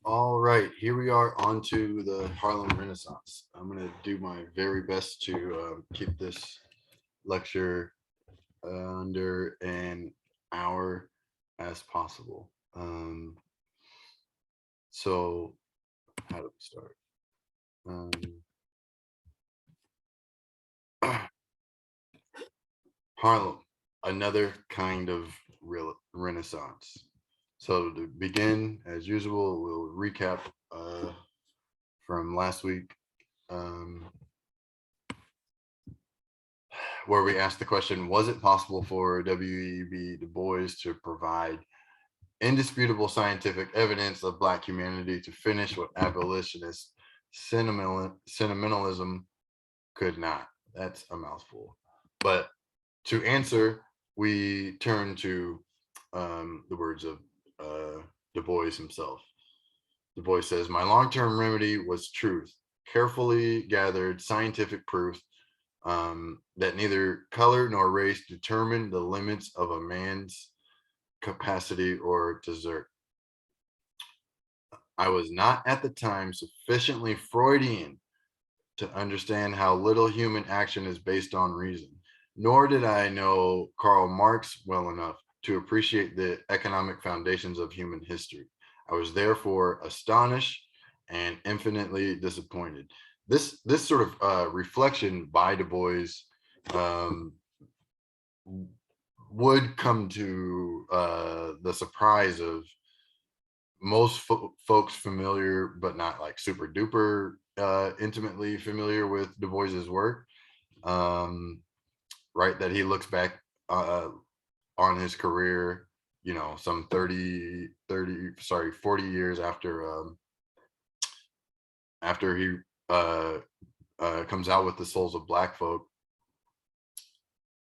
All right, here we are on to the Harlem Renaissance. I'm going to do my very best to keep this lecture under an hour as possible. So, how do we start? Um, Harlem, another kind of real Renaissance. So, to begin, as usual, we'll recap from last week. Um, where we asked the question, was it possible for W.E.B. Du Bois to provide indisputable scientific evidence of Black humanity to finish what abolitionist sentimentalism could not? That's a mouthful. But to answer, we turn to the words of Du Bois himself. Du Bois says, my long-term remedy was truth, carefully gathered scientific proof that neither color nor race determine the limits of a man's capacity or desert. I was not at the time sufficiently Freudian to understand how little human action is based on reason, nor did I know Karl Marx well enough to appreciate the economic foundations of human history. I was therefore astonished and infinitely disappointed. This sort of reflection by Du Bois um, would come to the surprise of most folks familiar, but not like super duper intimately familiar with Du Bois's work. Um, right, that he looks back on his career, you know, some 40 years after he comes out with the Souls of Black Folk,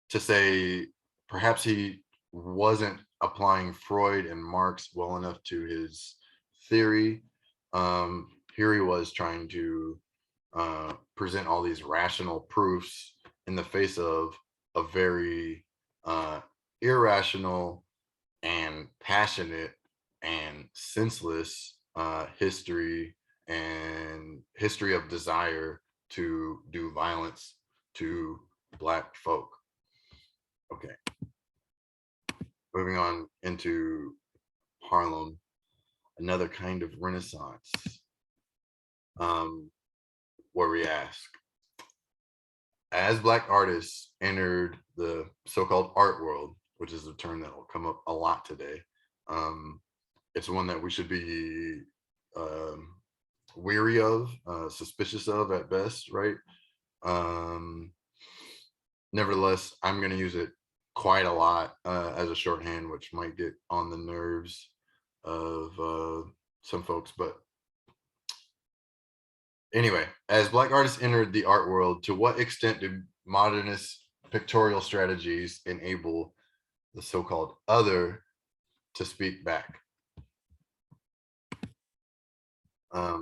to say perhaps he wasn't applying Freud and Marx well enough to his theory. Here he was trying to present all these rational proofs in the face of a very irrational and passionate and senseless history of desire to do violence to Black folk. Okay, moving on into Harlem, another kind of Renaissance, where we ask, as Black artists entered the so-called art world, which is a term that will come up a lot today, it's one that we should be weary of, suspicious of at best, right? Nevertheless, I'm going to use it quite a lot as a shorthand, which might get on the nerves of some folks. But anyway, as Black artists entered the art world, to what extent do modernist pictorial strategies enable the so-called other to speak back?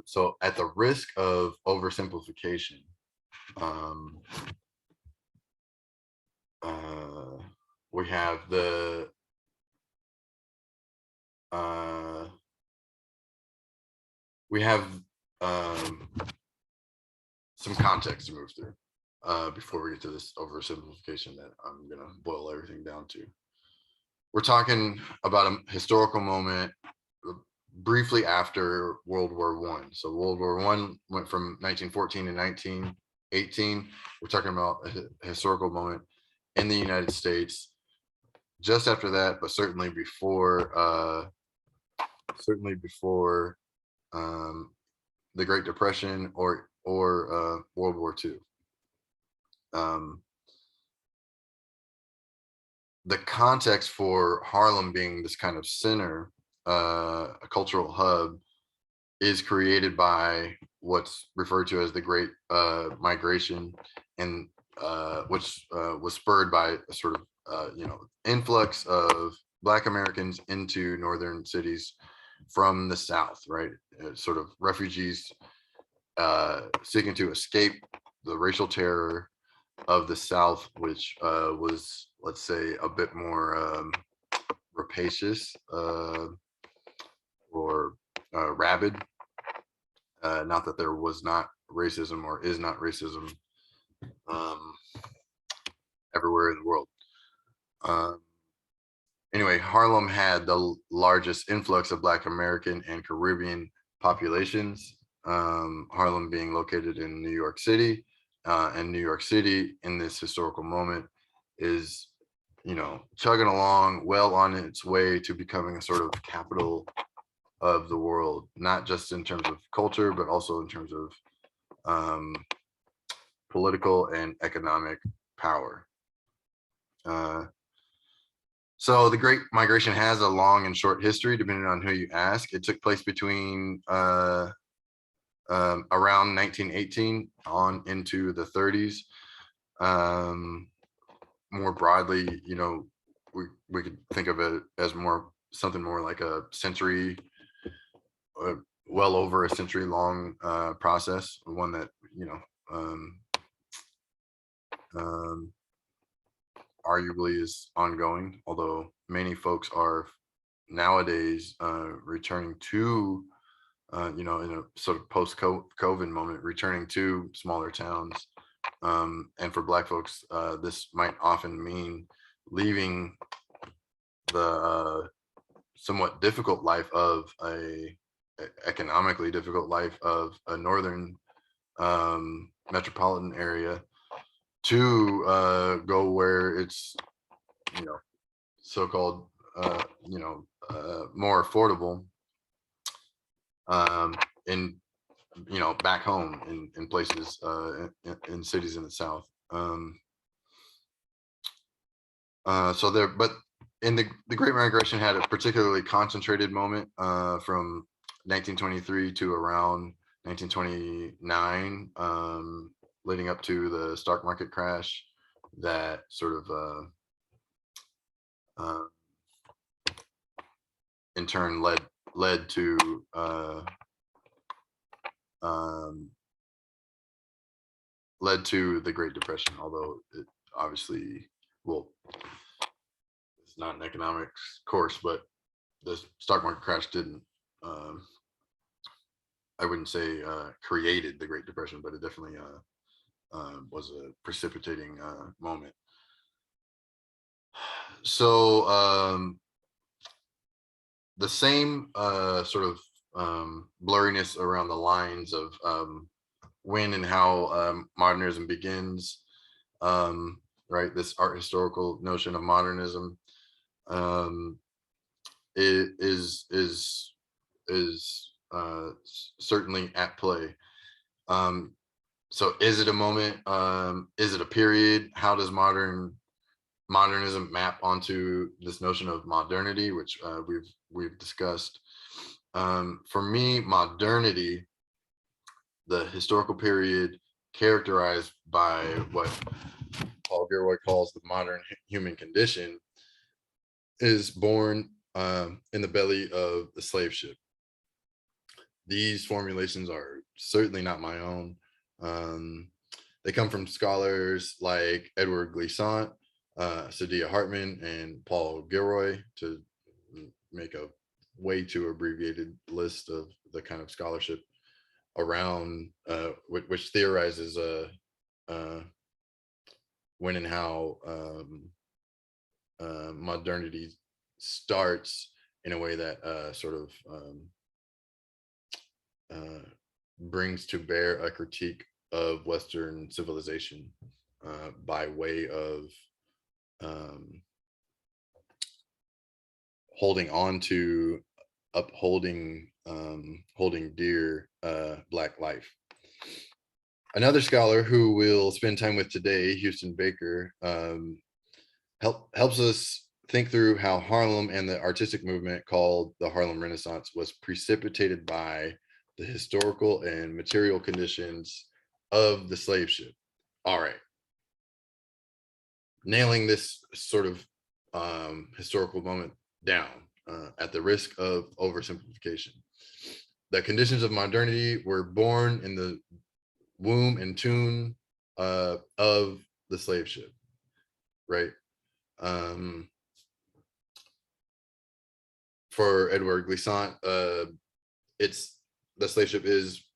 So at the risk of oversimplification, we have some context to move through before we get to this oversimplification that I'm gonna boil everything down to. We're talking about a historical moment briefly after World War One. So World War One went from 1914 to 1918. We're talking about a historical moment in the United States just after that, but certainly before the Great Depression or World War II. The context for Harlem being this kind of center, a cultural hub, is created by what's referred to as the Great Migration, and which was spurred by a sort of influx of Black Americans into northern cities from the South, right? Sort of refugees seeking to escape the racial terror of the South, which was, let's say, a bit more rapacious or rabid. Not that there was not racism or is not racism um, everywhere in the world. Anyway, Harlem had the largest influx of Black American and Caribbean populations. Harlem being located in New York City, and New York City in this historical moment is, chugging along, well on its way to becoming a sort of capital of the world, not just in terms of culture, but also in terms of political and economic power. So the Great Migration has a long and short history, depending on who you ask. It took place between around 1918 on into the 30s. More broadly, we could think of it as something more like a century, well over a century long process, one that arguably is ongoing, although many folks are nowadays returning to, in a sort of post-COVID moment, returning to smaller towns. And for Black folks, this might often mean leaving the somewhat difficult life of economically difficult life of a northern metropolitan area to go where it's, so-called, more affordable, in, back home in places, in cities in the South. But in the Great Migration had a particularly concentrated moment from 1923 to around 1929, leading up to the stock market crash that sort of in turn led to the Great Depression, although it obviously, well, it's not an economics course, but the stock market crash didn't, I wouldn't say created the Great Depression, but it definitely was a precipitating moment. So the same sort of blurriness around the lines of when and how modernism begins, right? This art historical notion of modernism is certainly at play. So is it a moment? Is it a period? How does modernism map onto this notion of modernity, which we've discussed? For me, modernity, the historical period characterized by what Paul Gilroy calls the modern human condition, is born in the belly of the slave ship. These formulations are certainly not my own. They come from scholars like Edward Glissant, Saidiya Hartman, and Paul Gilroy, to make a way too abbreviated list of the kind of scholarship around which theorizes when and how modernity starts in a way that sort of brings to bear a critique of Western civilization by way of holding on to, upholding, holding dear Black life. Another scholar who we'll spend time with today, Houston Baker, helps us think through how Harlem and the artistic movement called the Harlem Renaissance was precipitated by the historical and material conditions of the slave ship. All right. Nailing this sort of historical moment down at the risk of oversimplification. The conditions of modernity were born in the womb and tomb of the slave ship, right? For Edward Glissant, it's the slave ship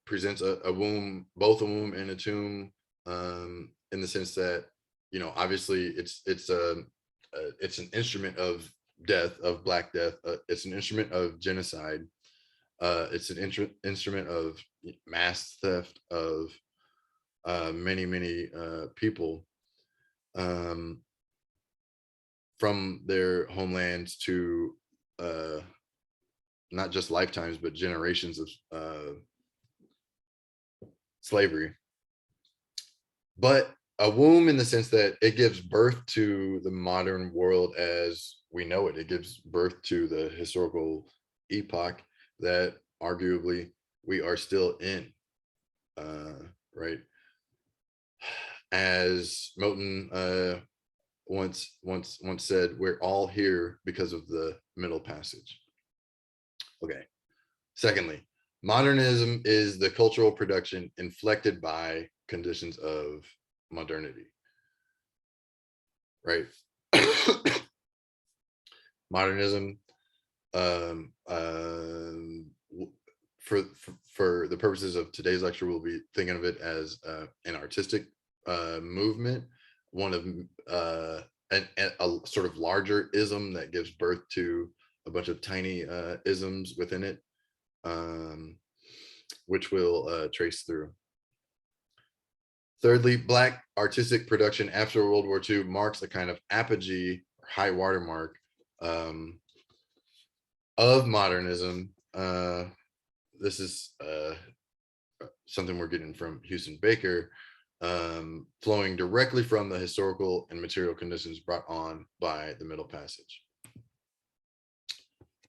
presents a womb, both a womb and a tomb, in the sense that, you know, obviously it's an instrument of death, of Black death. It's an instrument of genocide. It's an instrument of mass theft of many people, um, from their homelands to not just lifetimes but generations of slavery. But a womb in the sense that it gives birth to the modern world as we know it. It gives birth to the historical epoch that arguably we are still in, right? As Moten once said, we're all here because of the Middle Passage. Okay. Secondly, modernism is the cultural production inflected by conditions of modernity, right? Modernism, for the purposes of today's lecture, we'll be thinking of it as an artistic movement, one of a sort of larger ism that gives birth to a bunch of tiny isms within it, which we'll trace through. Thirdly, Black artistic production after World War II marks a kind of apogee, high watermark, of modernism. This is something we're getting from Hughes and Baker, flowing directly from the historical and material conditions brought on by the Middle Passage.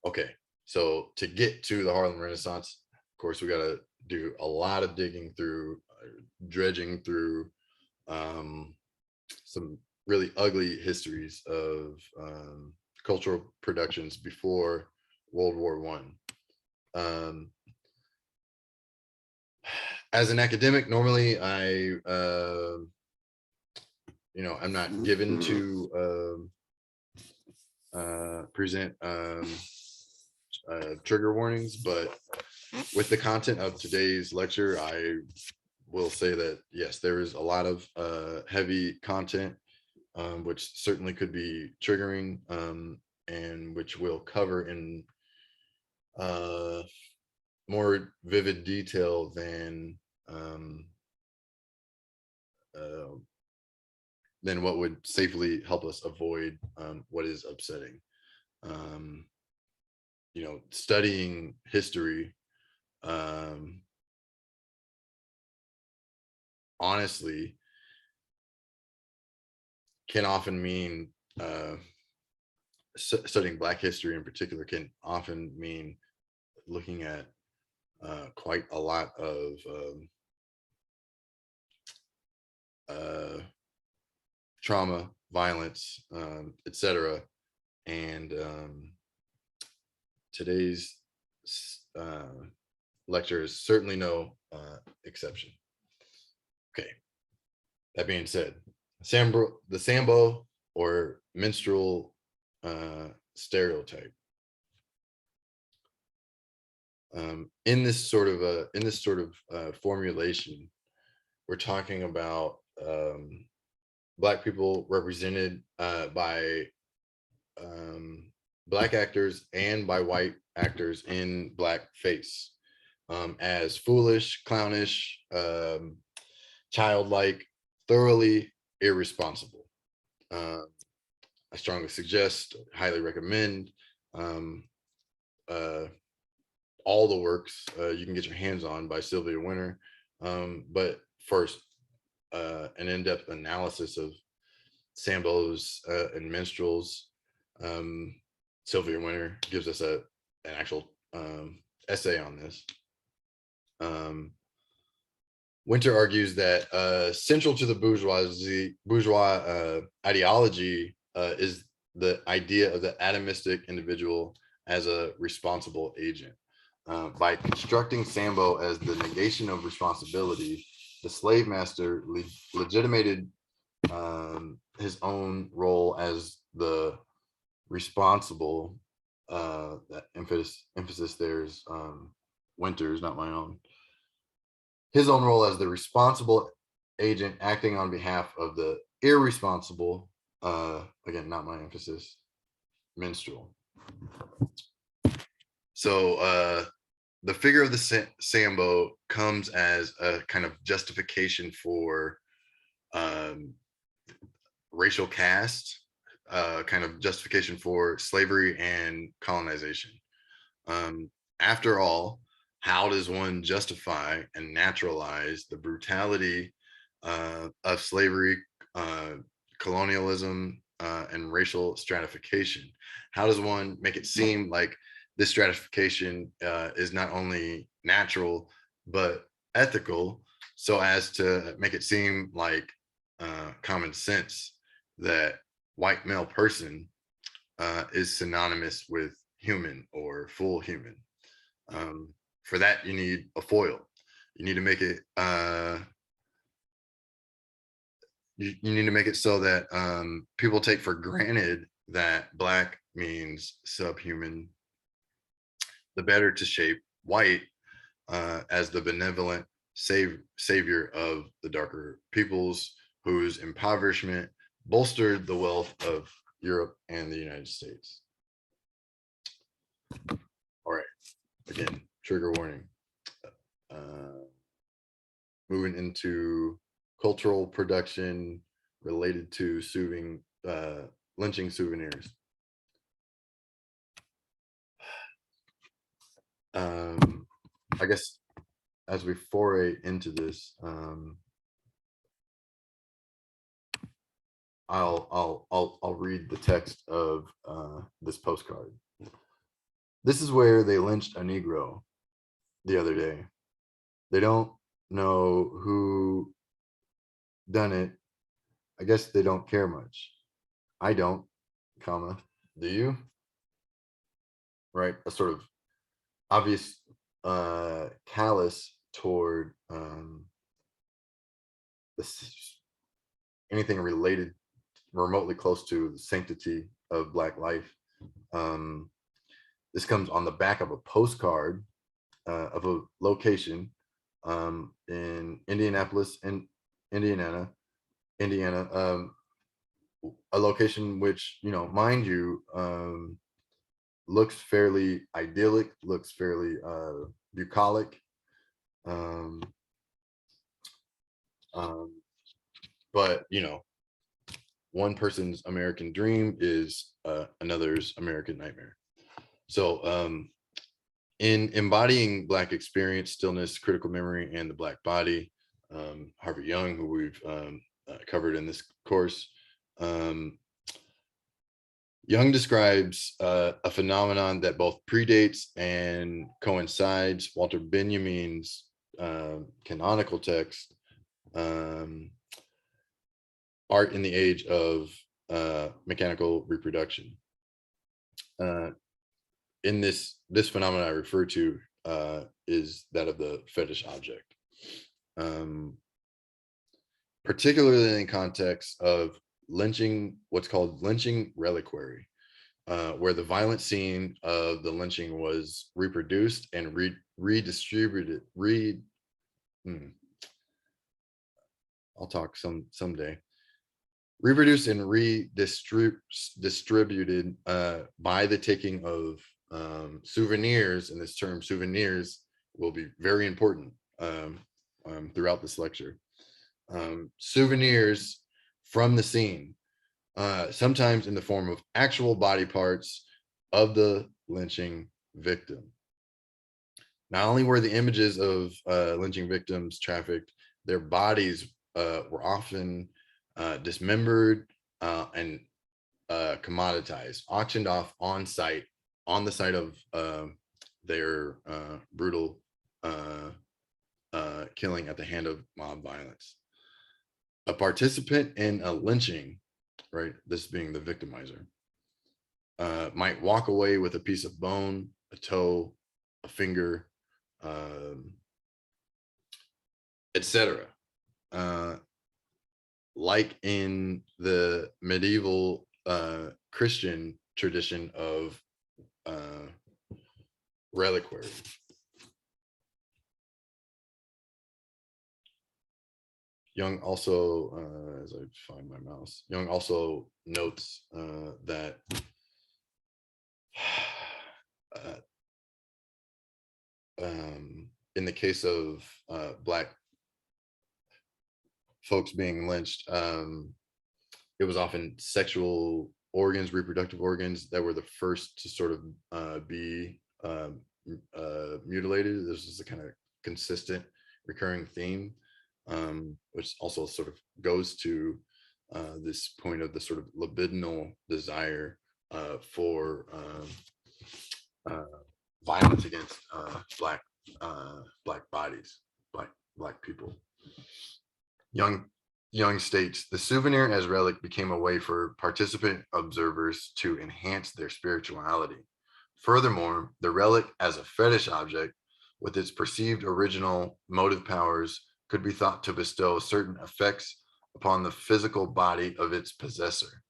Okay, so to get to the Harlem Renaissance, of course, we got to do a lot of digging through, dredging through some really ugly histories of cultural productions before World War I. As an academic, normally I'm not given to present trigger warnings, but with the content of today's lecture, I will say that yes, there is a lot of heavy content, which certainly could be triggering, and which we'll cover in more vivid detail than what would safely help us avoid what is upsetting. Studying history, honestly, can often mean studying Black history in particular can often mean looking at quite a lot of trauma, violence, etc. And today's lecture is certainly no exception. Okay, that being said, the Sambo or minstrel stereotype. In this sort of formulation, we're talking about Black people represented by Black actors and by white actors in blackface, as foolish, clownish, childlike, thoroughly irresponsible. I strongly suggest, highly recommend all the works you can get your hands on by Sylvia Wynter. But first, an in-depth analysis of Sambos and minstrels. Sylvia Wynter gives us an actual essay on this. Wynter argues that central to the bourgeois ideology is the idea of the atomistic individual as a responsible agent. By constructing Sambo as the negation of responsibility, the slave master legitimated his own role as the responsible. That emphasis there is Winters, not my own. His own role as the responsible agent acting on behalf of the irresponsible, again, not my emphasis, minstrel. So the figure of the Sambo comes as a kind of justification for racial caste, kind of justification for slavery and colonization. After all, how does one justify and naturalize the brutality of slavery, colonialism, and racial stratification? How does one make it seem like this stratification is not only natural, but ethical, so as to make it seem like common sense that white male person is synonymous with human or full human? For that, you need a foil. You need to make it you need to make it so that people take for granted that black means subhuman, the better to shape white as the benevolent savior of the darker peoples whose impoverishment bolstered the wealth of Europe and the United States. All right, again, trigger warning. Moving into cultural production related to lynching souvenirs. I guess as we foray into this, I'll read the text of this postcard. This is where they lynched a Negro the other day. They don't know who done it. I guess they don't care much. I don't, comma, do you? Right, a sort of obvious callous toward anything related remotely close to the sanctity of Black life. This comes on the back of a postcard of a location in Indianapolis, in Indiana, a location which, you know, mind you, looks fairly idyllic, looks fairly bucolic. But, you know, one person's American dream is another's American nightmare. So in embodying Black experience, stillness, critical memory, and the Black body, Harvey Young, who we've covered in this course, Young describes a phenomenon that both predates and coincides Walter Benjamin's canonical text, Art in the Age of Mechanical Reproduction. In this phenomenon I refer to is that of the fetish object, particularly in context of lynching, what's called lynching reliquary, where the violent scene of the lynching was reproduced and redistributed. I'll talk someday. Reproduced and redistributed by the taking of souvenirs, and this term souvenirs will be very important throughout this lecture. Souvenirs from the scene, sometimes in the form of actual body parts of the lynching victim. Not only were the images of lynching victims trafficked, their bodies were often dismembered and commoditized, auctioned off on site, on the site of their brutal killing at the hand of mob violence. A participant in a lynching, right, this being the victimizer, might walk away with a piece of bone, a toe, a finger, etc. Like in the medieval Christian tradition of reliquary. Young also, as I find my mouse, Young also notes that uh, in the case of Black folks being lynched, it was often sexual organs, reproductive organs, that were the first to sort of be mutilated. This is a kind of consistent recurring theme, which also sort of goes to this point of the sort of libidinal desire for uh, violence against black bodies, black people. Young Young states the souvenir as relic became a way for participant observers to enhance their spirituality. Furthermore, the relic as a fetish object with its perceived original motive powers could be thought to bestow certain effects upon the physical body of its possessor.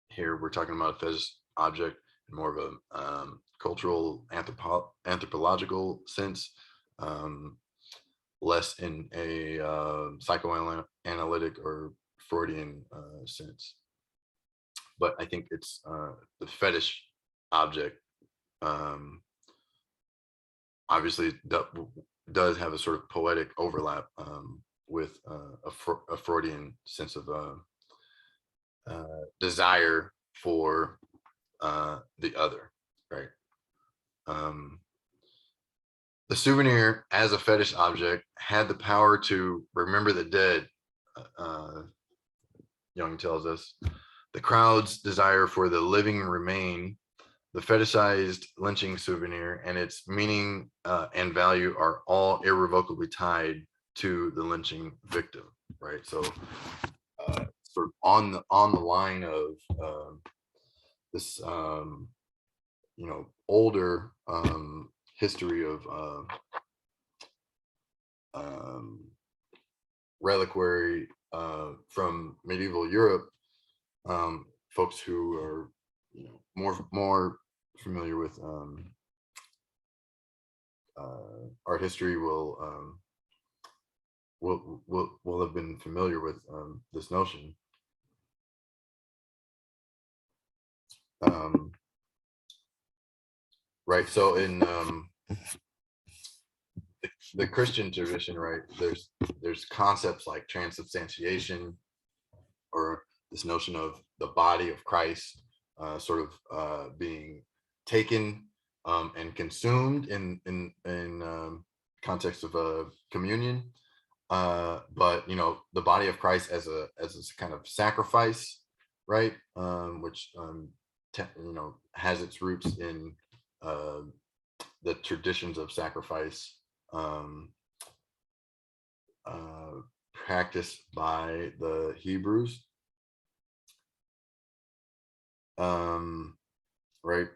Here we're talking about a fetish object in more of a cultural anthropological sense, less in a psychoanalytic or Freudian sense. But I think it's the fetish object obviously does have a sort of poetic overlap with a Freudian sense of desire for the other, right? The souvenir as a fetish object had the power to remember the dead, Young tells us. The crowd's desire for the living remain, the fetishized lynching souvenir, and its meaning and value are all irrevocably tied to the lynching victim, right? So sort of on the line of this older history of reliquary from medieval Europe, folks who are more familiar with art history will have been familiar with this notion. Right. So in the Christian tradition, right, there's concepts like transubstantiation, or this notion of the body of Christ sort of being taken and consumed in context of communion, but the body of Christ as a kind of sacrifice, right, which has its roots in the traditions of sacrifice practiced by the Hebrews, right?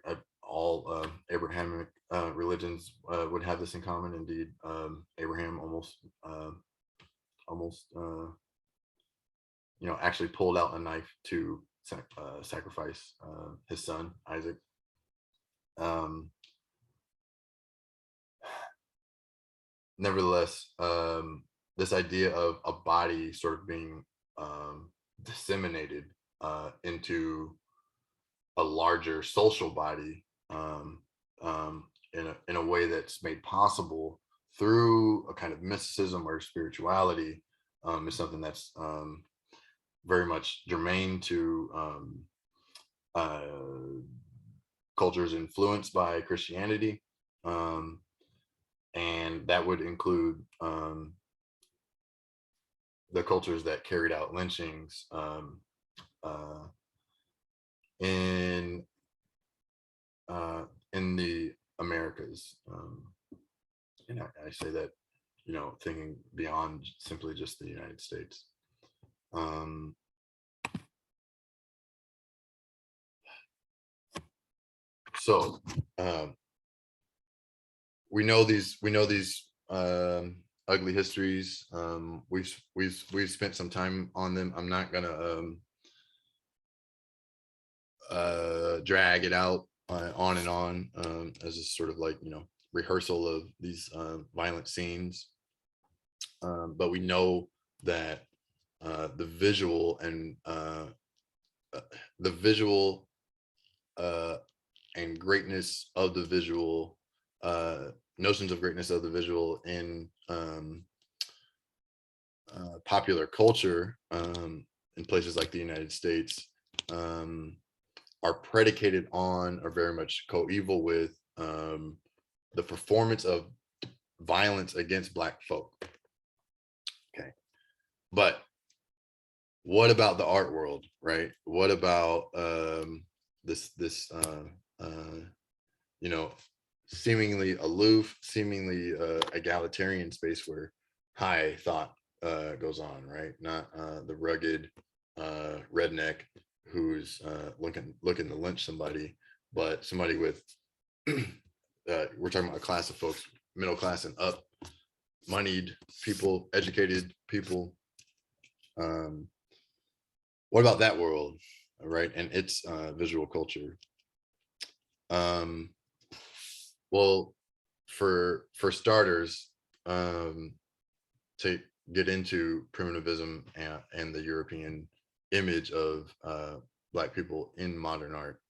All Abrahamic religions would have this in common. Indeed, Abraham almost actually pulled out a knife to sacrifice his son Isaac. Nevertheless, this idea of a body sort of being disseminated into a larger social body in a way that's made possible through a kind of mysticism or spirituality is something that's very much germane to cultures influenced by Christianity. And that would include the cultures that carried out lynchings in the Americas. And I say that, thinking beyond simply just the United States. So we know these ugly histories. We've spent some time on them. I'm not gonna drag it out on and on as a sort of like rehearsal of these violent scenes. But we know that the visual and the visual and greatness of the visual, notions of greatness of the visual in popular culture in places like the United States are predicated on, or very much coeval with, the performance of violence against Black folk. Okay, but what about the art world, right? What about this you know, seemingly aloof, seemingly egalitarian space where high thought goes on, right? Not the rugged redneck who's looking to lynch somebody, but somebody with we're talking about a class of folks, middle class and up, moneyed people, educated people. What about that world, right? And its visual culture. Well, for starters, to get into primitivism and the European image of Black people in modern art,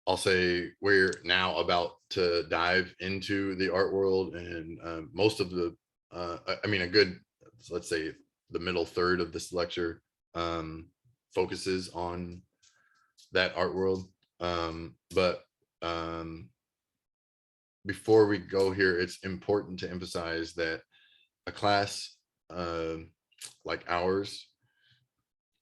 I'll say we're now about to dive into the art world, and most of the, I mean, a good, let's say the middle third of this lecture focuses on that art world. But before we go here, it's important to emphasize that a class like ours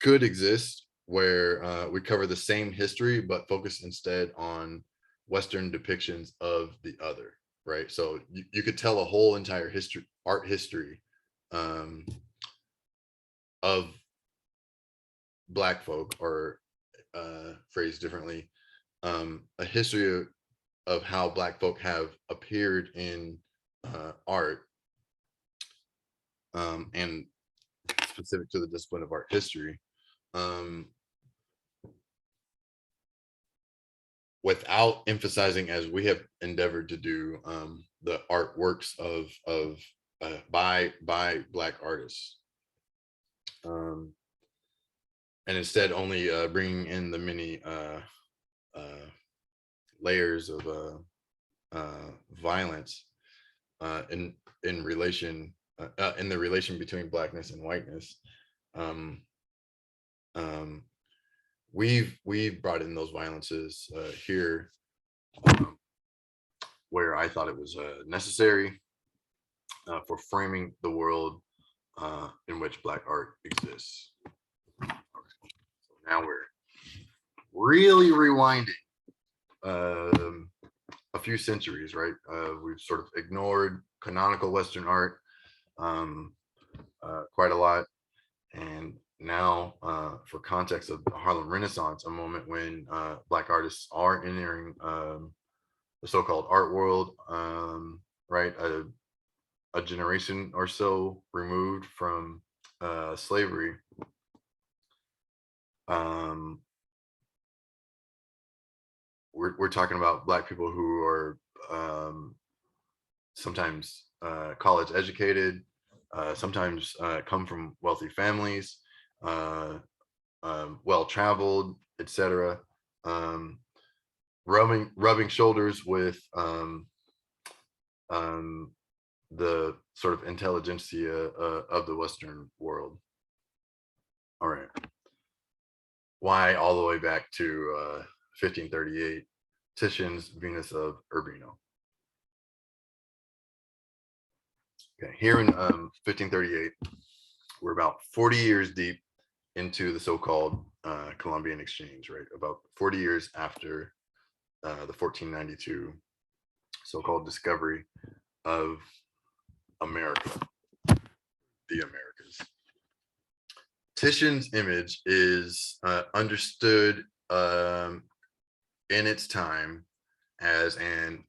could exist where we cover the same history, but focus instead on Western depictions of the other, right? So you could tell a whole entire art history of Black folk, or phrased differently, a history of how Black folk have appeared in art, and specific to the discipline of art history, without emphasizing, as we have endeavored to do, the artworks of by Black artists, and instead only bringing in the many layers of violence in relation in the relation between Blackness and whiteness. We've brought in those violences here, where I thought it was necessary for framing the world in which Black art exists. So now we're really rewinding a few centuries, right? We've sort of ignored canonical Western art quite a lot. And now, for context of the Harlem Renaissance, a moment when Black artists are entering the so-called art world, right? A generation or so removed from slavery. We're talking about Black people who are sometimes college educated, sometimes come from wealthy families, well-traveled, etc., rubbing shoulders with the sort of intelligentsia of the Western world. All right. Why all the way back to 1538, Titian's Venus of Urbino. Okay, here in 1538, we're about 40 years deep into the so-called Columbian Exchange, right? About 40 years after the 1492 so-called discovery of America, the Americas. Titian's image is understood in its time as an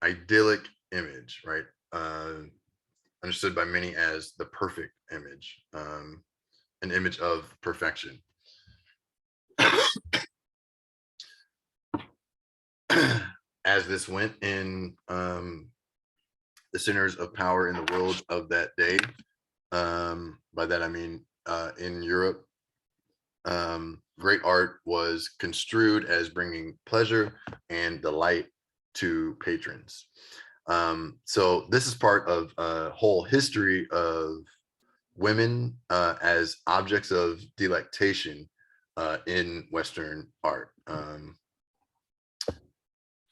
idyllic image, right? Understood by many as the perfect image, an image of perfection. As this went in the centers of power in the world of that day. By that I mean in Europe, great art was construed as bringing pleasure and delight to patrons. So this is part of a whole history of women as objects of delectation in Western art.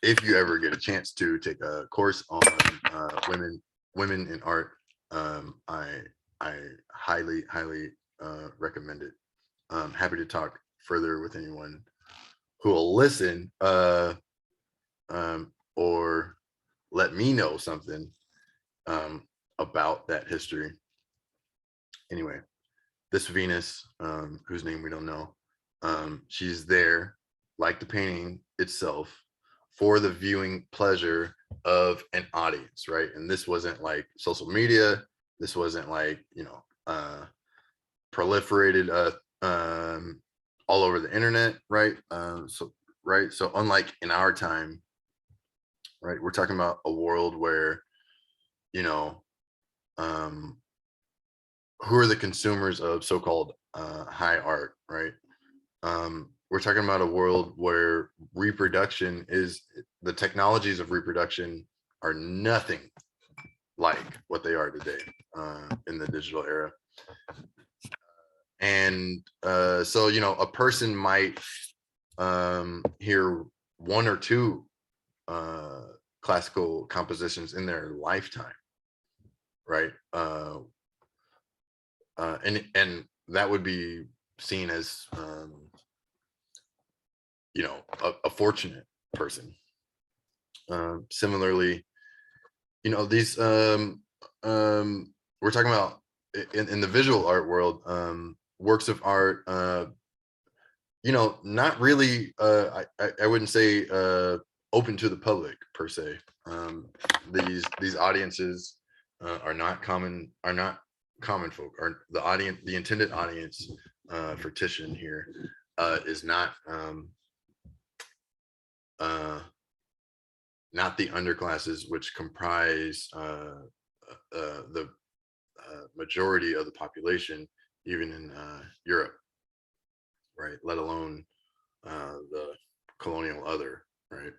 If you ever get a chance to take a course on women in art, I highly recommend it. I'm happy to talk further with anyone who will listen or let me know something about that history. Anyway, this Venus, whose name we don't know, she's there, like the painting itself, for the viewing pleasure of an audience, right? And this wasn't like social media. This wasn't like, proliferated all over the internet, right? So unlike in our time, right, we're talking about a world where, who are the consumers of so-called high art, right? We're talking about a world where reproduction is, the technologies of reproduction are nothing like what they are today in the digital era. And so, a person might hear one or two classical compositions in their lifetime, right? And that would be seen as a fortunate person. Similarly, these we're talking about in the visual art world, works of art, not really I wouldn't say open to the public per se. These audiences are not common folk. Or the intended audience for Titian here is not the underclasses, which comprise the majority of the population, even in Europe, right? Let alone the colonial other, right?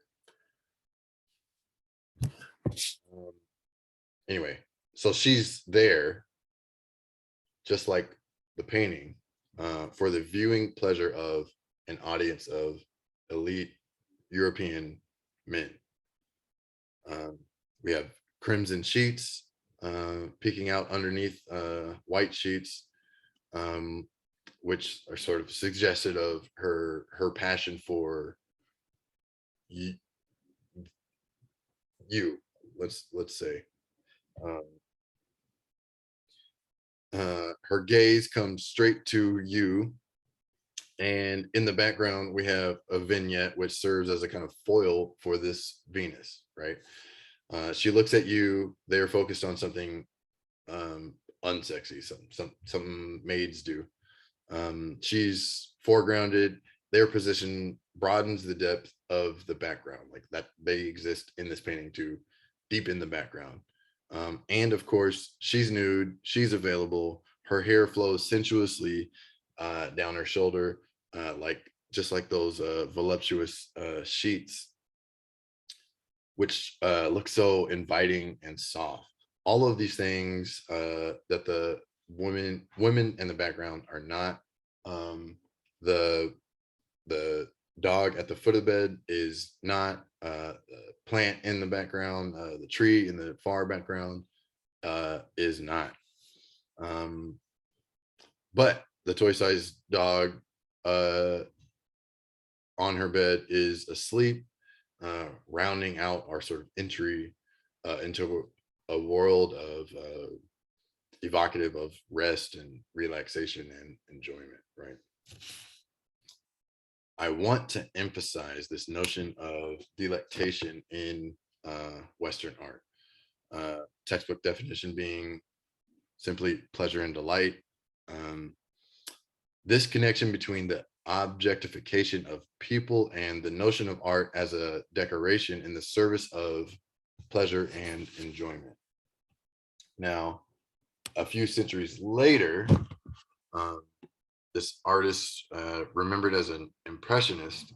Anyway, so she's there, just like the painting, for the viewing pleasure of an audience of elite European men. We have crimson sheets peeking out underneath white sheets, which are sort of suggested of her passion for you. Let's say her gaze comes straight to you, and in the background we have a vignette which serves as a kind of foil for this Venus, right? She looks at you. They're focused on something unsexy, some maids do. She's foregrounded. Their position broadens the depth of the background, like that they exist in this painting to deepen the background. And of course, she's nude, she's available. Her hair flows sensuously down her shoulder, just like those voluptuous sheets, which look so inviting and soft. All of these things that the women in the background are not. The dog at the foot of the bed is not. The plant in the background, the tree in the far background is not. But the toy-sized dog on her bed is asleep, rounding out our sort of entry into a world of evocative of rest and relaxation and enjoyment, right? I want to emphasize this notion of delectation in Western art. Textbook definition being simply pleasure and delight. This connection between the objectification of people and the notion of art as a decoration in the service of pleasure and enjoyment. Now, a few centuries later, this artist, remembered as an impressionist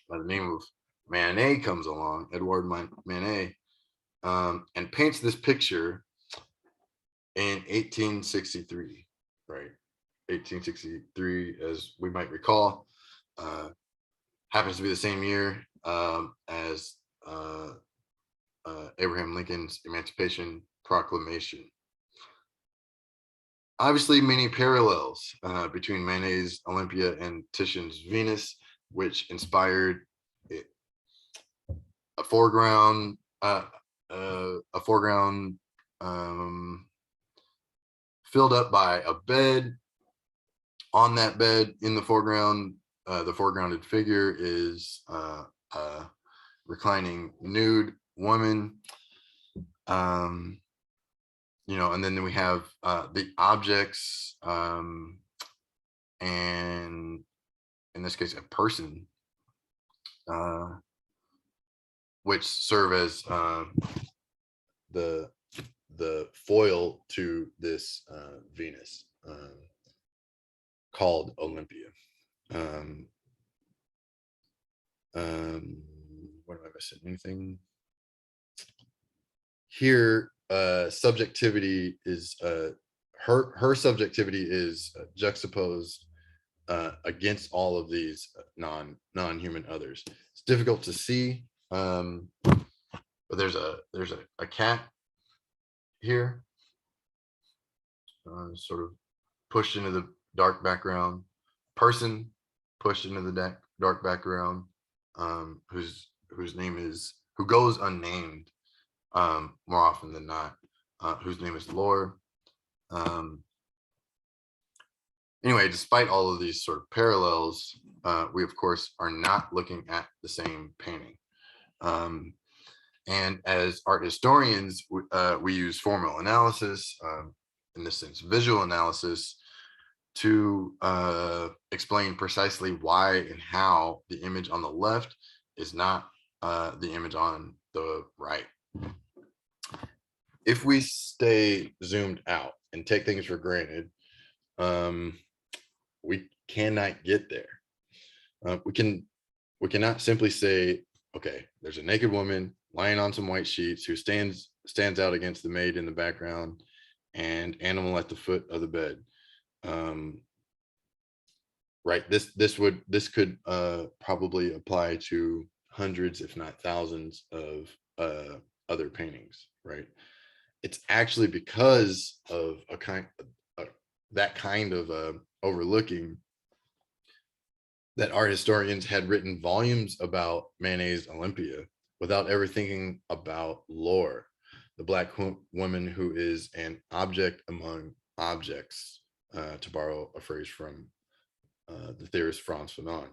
by the name of Manet, comes along, Edouard Manet, and paints this picture in 1863, right? 1863, as we might recall, happens to be the same year as Abraham Lincoln's Emancipation Proclamation. Obviously, many parallels between Manet's Olympia and Titian's Venus, which inspired a foreground, filled up by a bed. On that bed, in the foreground, the foregrounded figure is a reclining nude woman. You know, and then we have the objects, and in this case, a person, which serve as the foil to this Venus, called Olympia. What am I missing? Anything here? Subjectivity is her subjectivity is juxtaposed against all of these non-human others. It's difficult to see, but there's a cat here, sort of pushed into the dark background, person pushed into the dark background, whose name is, who goes unnamed more often than not, whose name is Lore. Anyway, despite all of these sort of parallels, we of course are not looking at the same painting. And as art historians, we use formal analysis, in this sense, visual analysis, to explain precisely why and how the image on the left is not the image on the right. If we stay zoomed out and take things for granted, we cannot get there. We cannot simply say, okay, there's a naked woman lying on some white sheets who stands out against the maid in the background and animal at the foot of the bed. Right, this could probably apply to hundreds, if not thousands, of other paintings, right? It's actually because of that kind of overlooking that art historians had written volumes about Manet's Olympia without ever thinking about Lore, the Black woman who is an object among objects, to borrow a phrase from the theorist Frantz Fanon.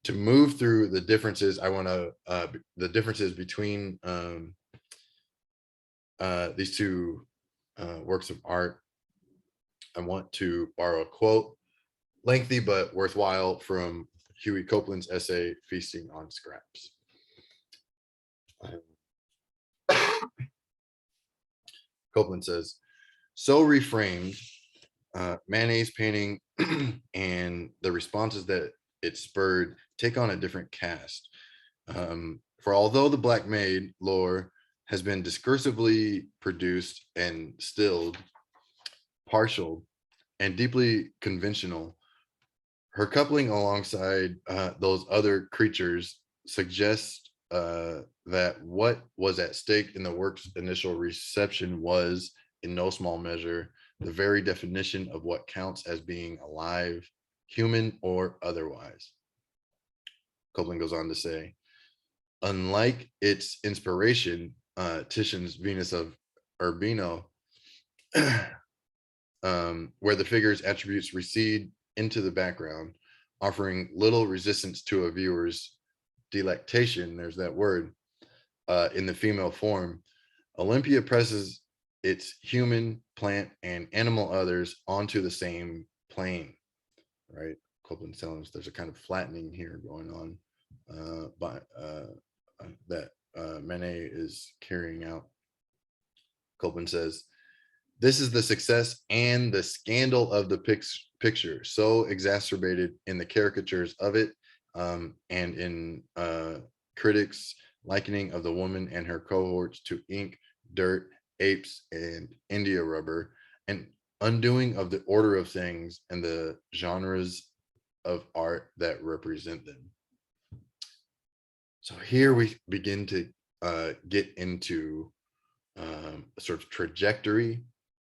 To move through the differences, the differences between these two works of art, I want to borrow a quote, lengthy but worthwhile, from Huey Copeland's essay, Feasting on Scraps. Copeland says, so reframed, Manet's painting and the responses that it spurred take on a different cast. For although the Black Maid lore has been discursively produced and stilled, partial, and deeply conventional, her coupling alongside those other creatures suggests that what was at stake in the work's initial reception was, in no small measure, the very definition of what counts as being alive, human or otherwise. Copeland goes on to say, unlike its inspiration, Titian's Venus of Urbino, where the figure's attributes recede into the background, offering little resistance to a viewer's delectation, there's that word, in the female form, Olympia presses its human, plant, and animal others onto the same plane, right? Copeland's telling us there's a kind of flattening here going on that Manet is carrying out. Copeland says, this is the success and the scandal of the picture, so exacerbated in the caricatures of it, and in critics' likening of the woman and her cohorts to ink, dirt, apes, and India rubber, and undoing of the order of things and the genres of art that represent them. So here we begin to get into a sort of trajectory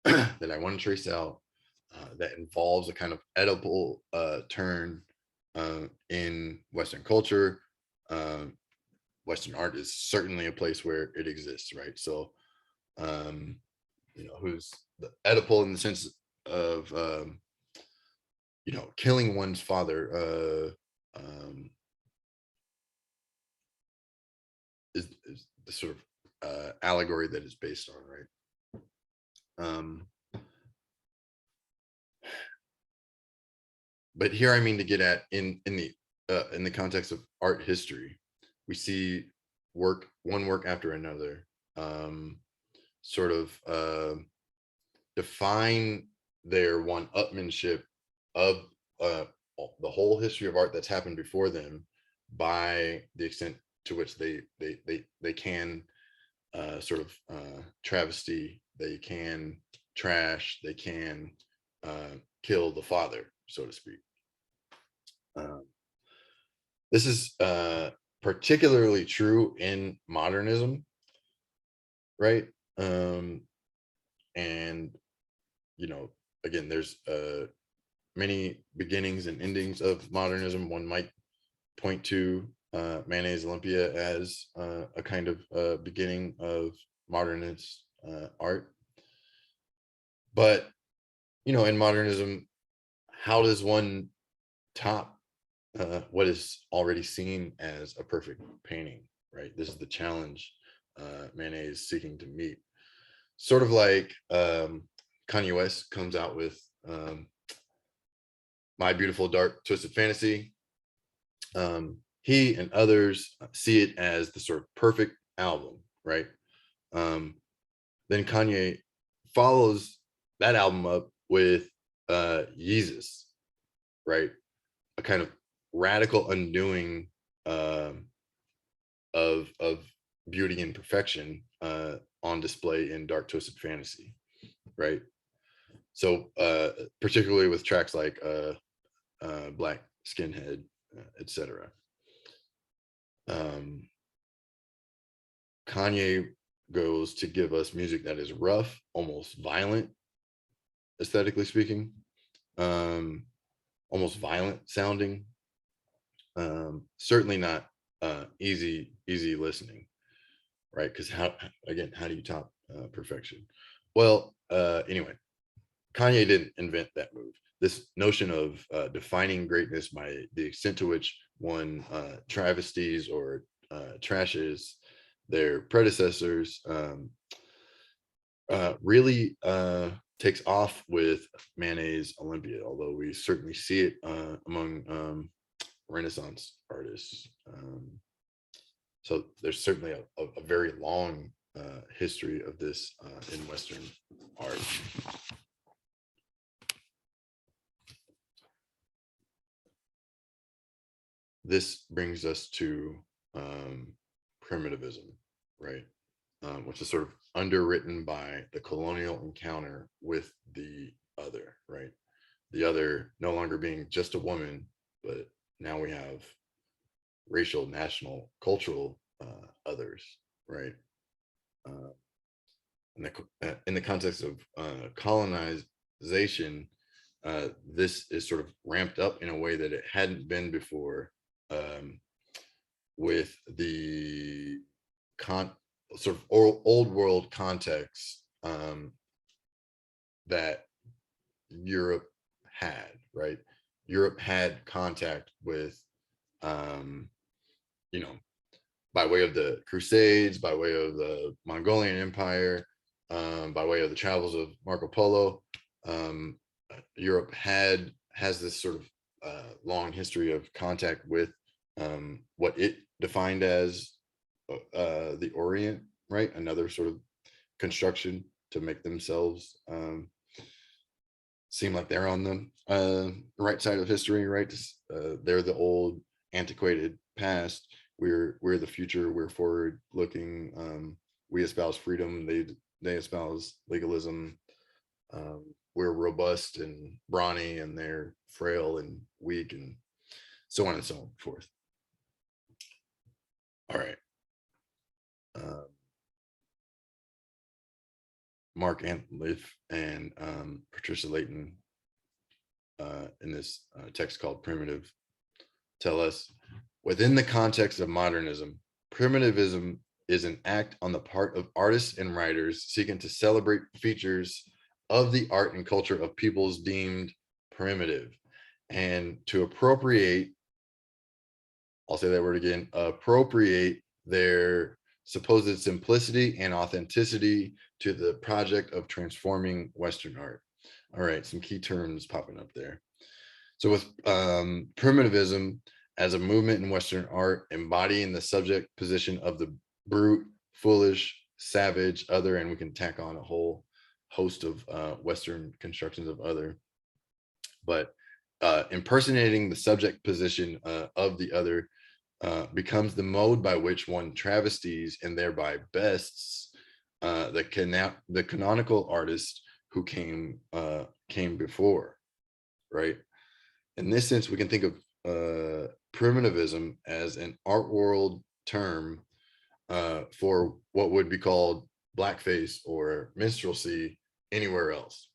that I want to trace out that involves a kind of Oedipal turn in Western culture. Western art is certainly a place where it exists, right? So, who's the Oedipal in the sense of, killing one's father is the sort of allegory that it's based on, right? But here I mean to get at in the context of art history, we see one work after another sort of define their one-upmanship of the whole history of art that's happened before them by the extent to which they can sort of travesty, they can trash, they can kill the father, so to speak. This is particularly true in modernism, right? And again, there's many beginnings and endings of modernism. One might point to Manet's Olympia as a kind of beginning of modernist art. But in modernism, how does one top what is already seen as a perfect painting, right? This is the challenge Manet is seeking to meet. Sort of like Kanye West comes out with My Beautiful Dark Twisted Fantasy. He and others see it as the sort of perfect album, right? Then Kanye follows that album up with Yeezus, right? A kind of radical undoing of beauty and perfection on display in Dark Twisted Fantasy, right? So particularly with tracks like Black Skinhead, etc. Kanye goes to give us music that is rough, almost violent, aesthetically speaking, almost violent sounding, certainly not easy listening, right? Because how do you top perfection? Well, anyway, Kanye didn't invent that move. This notion of defining greatness by the extent to which one travesties or trashes their predecessors really takes off with Manet's Olympia, although we certainly see it among Renaissance artists. So there's certainly a very long history of this in Western art. This brings us to primitivism, right? Which is sort of underwritten by the colonial encounter with the other, right? The other no longer being just a woman, but now we have racial, national, cultural others, right? In the context of colonization, this is sort of ramped up in a way that it hadn't been before, with the sort of old world context that Europe had, right? Europe had contact with, by way of the Crusades, by way of the Mongolian Empire, by way of the travels of Marco Polo. Europe has this sort of long history of contact with what it defined as the Orient, right? Another sort of construction to make themselves seem like they're on the right side of history, right? They're the old, antiquated past. We're the future. We're forward looking. We espouse freedom. They espouse legalism. We're robust and brawny, and they're frail and weak, and so on and so forth. All right. Mark Antliff and Patricia Layton in this text called Primitive tell us, within the context of modernism, primitivism is an act on the part of artists and writers seeking to celebrate features of the art and culture of peoples deemed primitive, and to appropriate, I'll say that word again, appropriate their supposed simplicity and authenticity to the project of transforming Western art. All right, some key terms popping up there. So with primitivism as a movement in Western art, embodying the subject position of the brute, foolish, savage, other, and we can tack on a whole host of Western constructions of other, but impersonating the subject position of the other becomes the mode by which one travesties and thereby bests the canonical artist who came before, right? In this sense, we can think of primitivism as an art world term for what would be called blackface or minstrelsy anywhere else.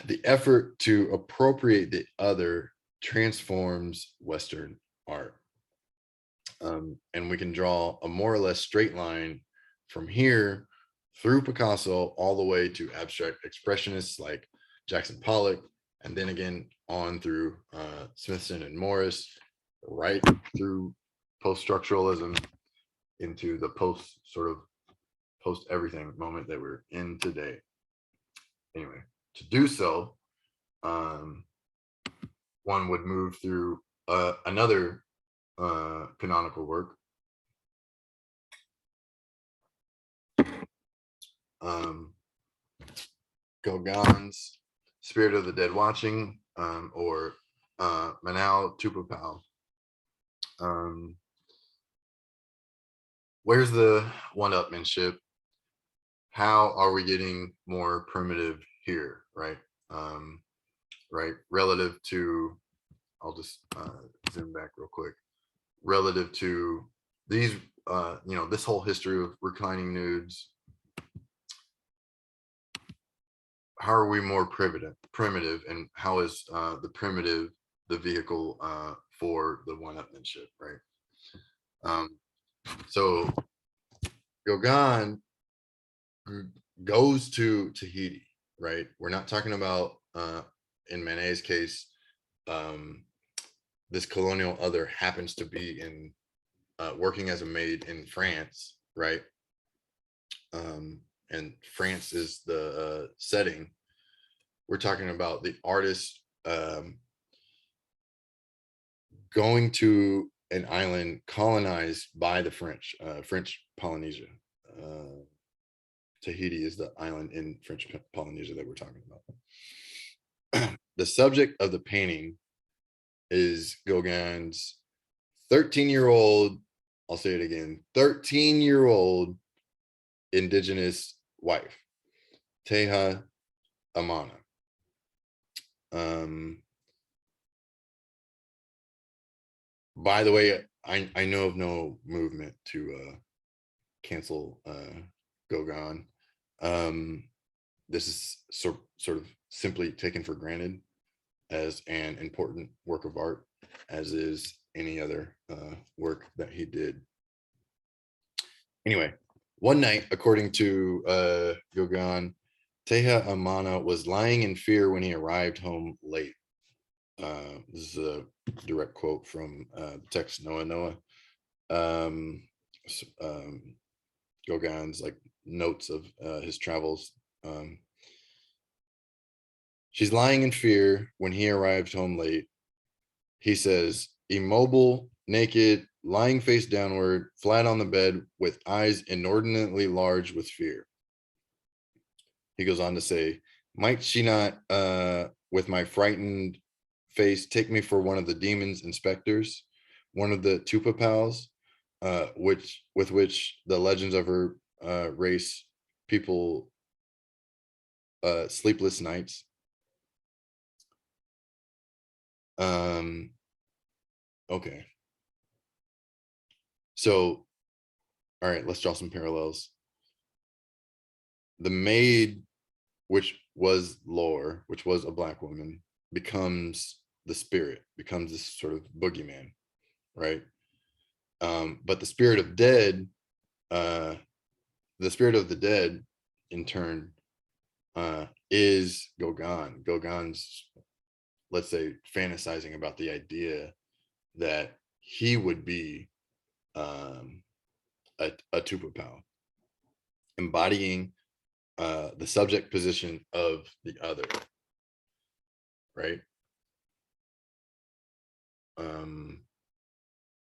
The effort to appropriate the other transforms Western art. And we can draw a more or less straight line from here through Picasso all the way to abstract expressionists like Jackson Pollock, and then again on through Smithson and Morris, right through post-structuralism into the post everything moment that we're in today. Anyway, to do so, one would move through another canonical work, Gauguin's Spirit of the Dead Watching, or Manal Tupapau. Where's the one-upmanship? How are we getting more primitive here, right? Right, relative to, I'll just zoom back real quick, relative to these, this whole history of reclining nudes. How are we more primitive, and how is the primitive the vehicle for the one-upmanship, right? So Gauguin goes to Tahiti, right? We're not talking about, in Manet's case, this colonial other happens to be in working as a maid in France, right? And France is the setting. We're talking about the artist going to an island colonized by the French, French Polynesia. Tahiti is the island in French Polynesia that we're talking about. The subject of the painting is Gauguin's 13-year-old, I'll say it again, 13-year-old indigenous wife, Teha Amana. By the way, I know of no movement to cancel Gauguin. This is sort of simply taken for granted as an important work of art, as is any other work that he did. Anyway, one night, according to Gauguin, Teha Amana was lying in fear when he arrived home late. This is a direct quote from the text Noah Noah. Gauguin's like notes of his travels. She's lying in fear when he arrived home late. He says, immobile, naked, lying face downward, flat on the bed, with eyes inordinately large with fear. He goes on to say, might she not, with my frightened face, take me for one of the demon's inspectors, one of the Tupa pals, with which the legends of her race people sleepless nights. Okay. So, all right, let's draw some parallels. The maid, which was Lore, which was a Black woman, becomes the spirit, becomes this sort of boogeyman, right? But the spirit of dead, the spirit of the dead, in turn, is Gauguin. Gauguin's, let's say, fantasizing about the idea that he would be a Tupa pal, embodying the subject position of the other, right?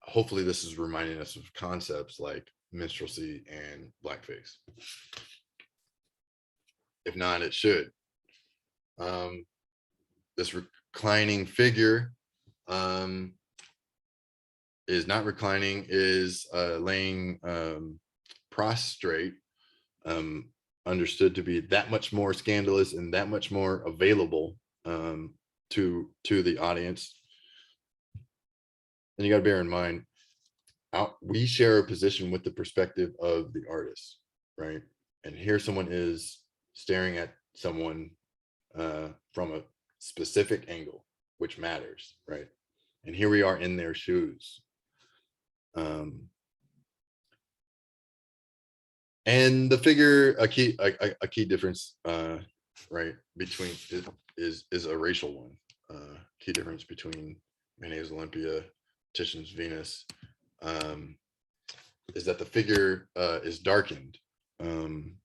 Hopefully this is reminding us of concepts like minstrelsy and blackface. If not, it should. This reclining figure is not reclining, is laying prostrate, understood to be that much more scandalous and that much more available to the audience. And you got to bear in mind, we share a position with the perspective of the artist, right? And here someone is staring at someone from a specific angle, which matters, right? And here we are in their shoes. And the figure, a key difference, right, between is a racial one. Key difference between Manet's Olympia, Titian's Venus, is that the figure is darkened. And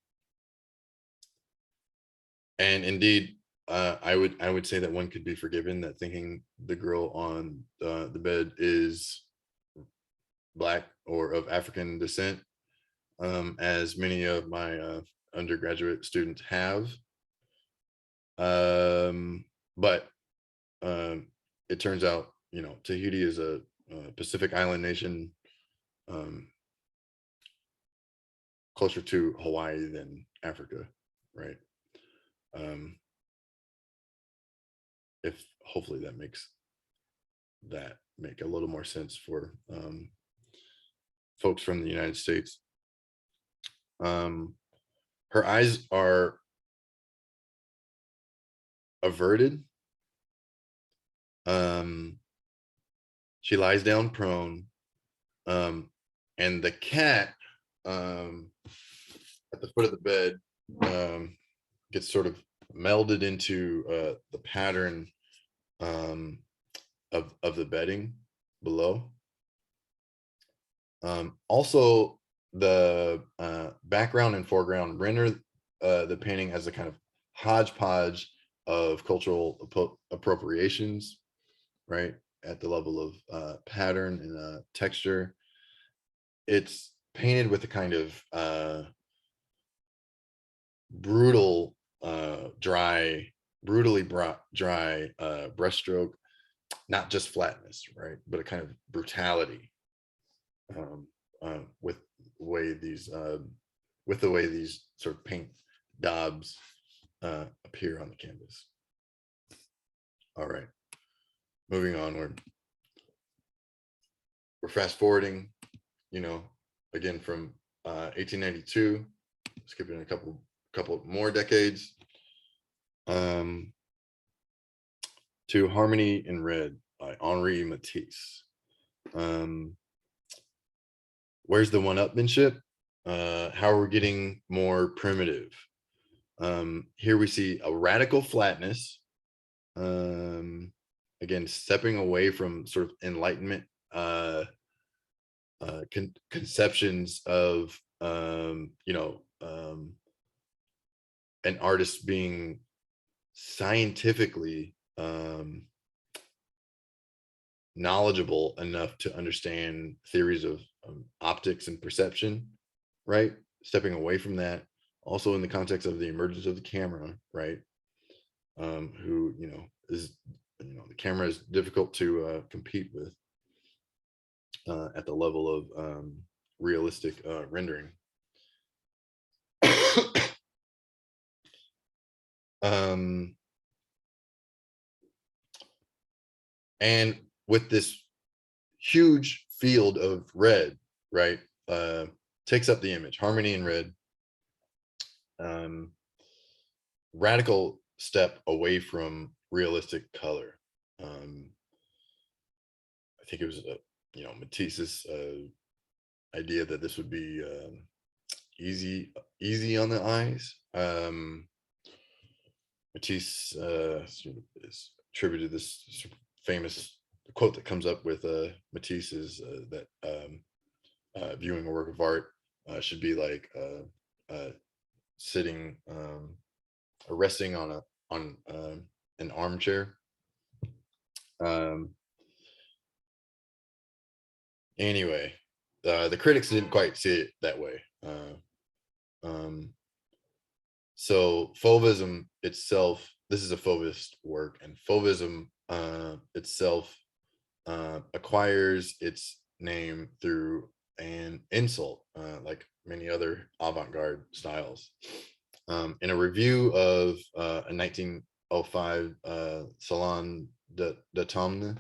indeed, I would say that one could be forgiven that thinking the girl on the bed is Black or of African descent, as many of my undergraduate students have. But it turns out, you know, Tahiti is a Pacific Island nation, closer to Hawaii than Africa, right? If hopefully that make a little more sense for folks from the United States. Her eyes are averted. She lies down prone, and the cat at the foot of the bed gets sort of melded into the pattern of the bedding below. Also, the background and foreground render the painting as a kind of hodgepodge of cultural appropriations, right? At the level of pattern and texture. It's painted with a kind of brutally dry brushstroke, not just flatness, right? But a kind of brutality with the way these sort of paint daubs appear on the canvas. All right, moving onward. We're fast forwarding, you know, again from 1892, skipping a couple more decades, to Harmony in Red by Henri Matisse. Where's the one-upmanship? How are we getting more primitive? Here we see a radical flatness, again, stepping away from sort of Enlightenment conceptions of, you know, an artist being scientifically knowledgeable enough to understand theories of optics and perception, right? Stepping away from that, also in the context of the emergence of the camera, right? Who, is, the camera is difficult to compete with at the level of realistic rendering. And with this huge field of red, right, takes up the image, harmony in red, radical step away from realistic color. I think it was, Matisse's idea that this would be easy on the eyes. Matisse is attributed this famous quote that comes up with Matisse is that viewing a work of art should be like sitting or resting on an armchair. Anyway, the critics didn't quite see it that way. So Fauvism itself, this is a Fauvist work, and Fauvism itself acquires its name through an insult, like many other avant-garde styles. In a review of a 1905 Salon d'Automne,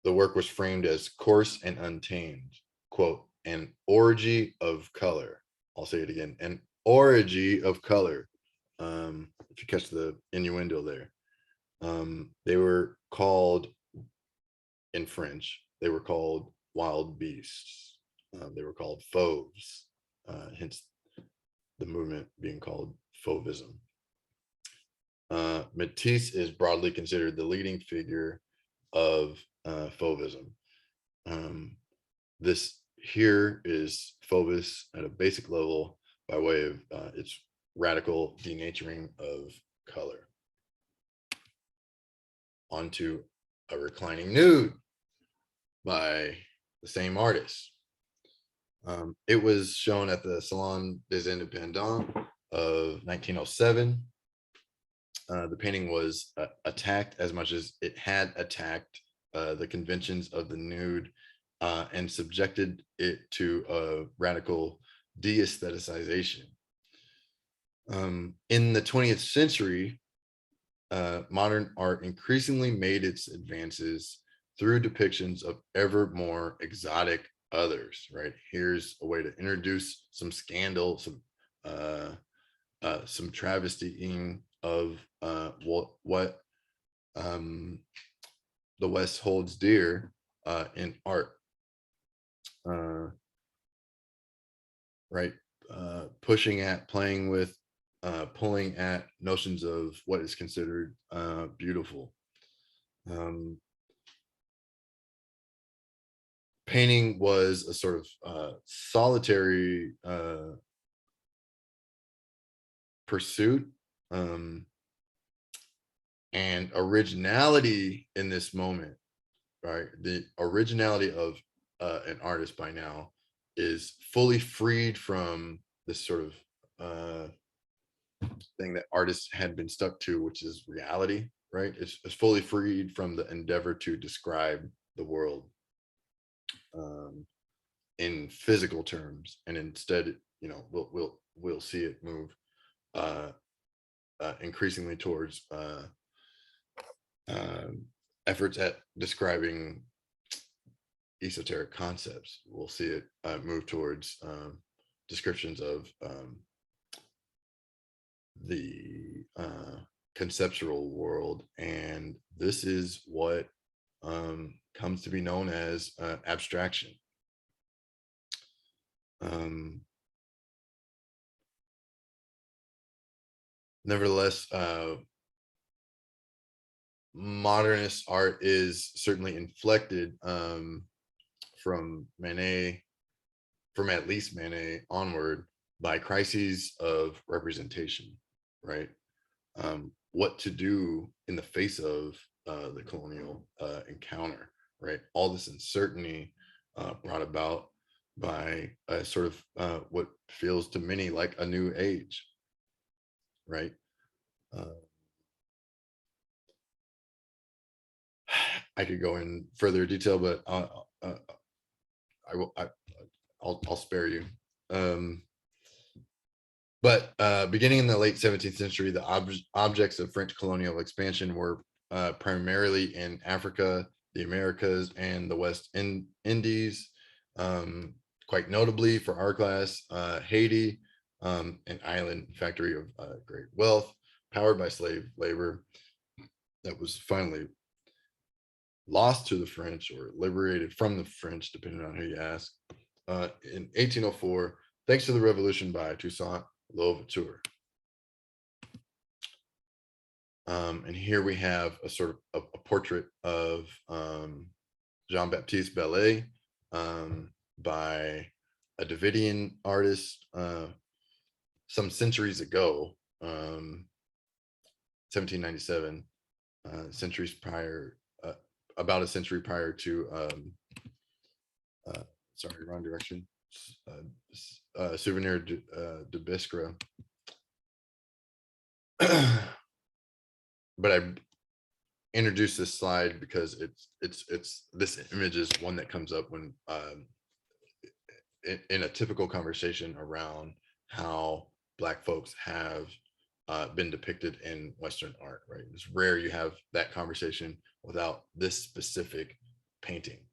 the work was framed as coarse and untamed, quote, an orgy of color. I'll say it again, an orgy of color. If you catch the innuendo there. They were called, in French, they were called wild beasts. They were called fauves, hence the movement being called Fauvism. Matisse is broadly considered the leading figure of Fauvism. This here is Fauvis at a basic level by way of its radical denaturing of color. Onto a reclining nude by the same artist. It was shown at the Salon des Indépendants of 1907. The painting was attacked as much as it had attacked the conventions of the nude and subjected it to a radical de-aestheticization. In the 20th century, modern art increasingly made its advances through depictions of ever more exotic others, right? Here's a way to introduce some scandal, some travestying of what the West holds dear in art, right? Playing with, pulling at notions of what is considered beautiful. Painting was a sort of solitary pursuit, and originality in this moment, right? The originality of an artist by now is fully freed from this sort of thing that artists had been stuck to, which is reality, right? It's fully freed from the endeavor to describe the world in physical terms, and instead, we'll see it move increasingly towards efforts at describing esoteric concepts. We'll see it move towards descriptions of the conceptual world, and this is what comes to be known as abstraction. Nevertheless, modernist art is certainly inflected from at least Manet onward by crises of representation, right? what to do in the face of the colonial encounter, right? All this uncertainty brought about by sort of what feels to many like a new age, right? I could go in further detail, but I will. I'll spare you. But beginning in the late 17th century, the objects of French colonial expansion were primarily in Africa, the Americas, and the West Indies. Quite notably for our class, Haiti, an island factory of great wealth, powered by slave labor that was finally lost to the French or liberated from the French, depending on who you ask, in 1804, thanks to the revolution by Toussaint Louverture. And here we have a sort of a portrait of Jean-Baptiste Bellay by a Davidian artist some centuries ago, 1797, centuries prior, about a century prior to, sorry, wrong direction, Souvenir de Biskra. But I introduced this slide because it's this image is one that comes up when in a typical conversation around how Black folks have been depicted in Western art, right? It's rare you have that conversation without this specific painting.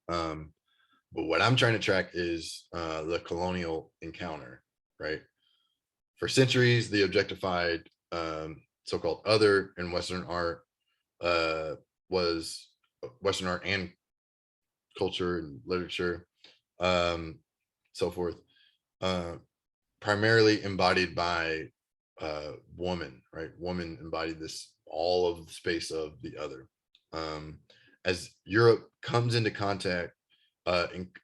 But what I'm trying to track is the colonial encounter, right? For centuries, the objectified so-called other in Western art was Western art and culture and literature, so forth, primarily embodied by woman, right? Woman embodied this, all of the space of the other. As Europe comes into contact,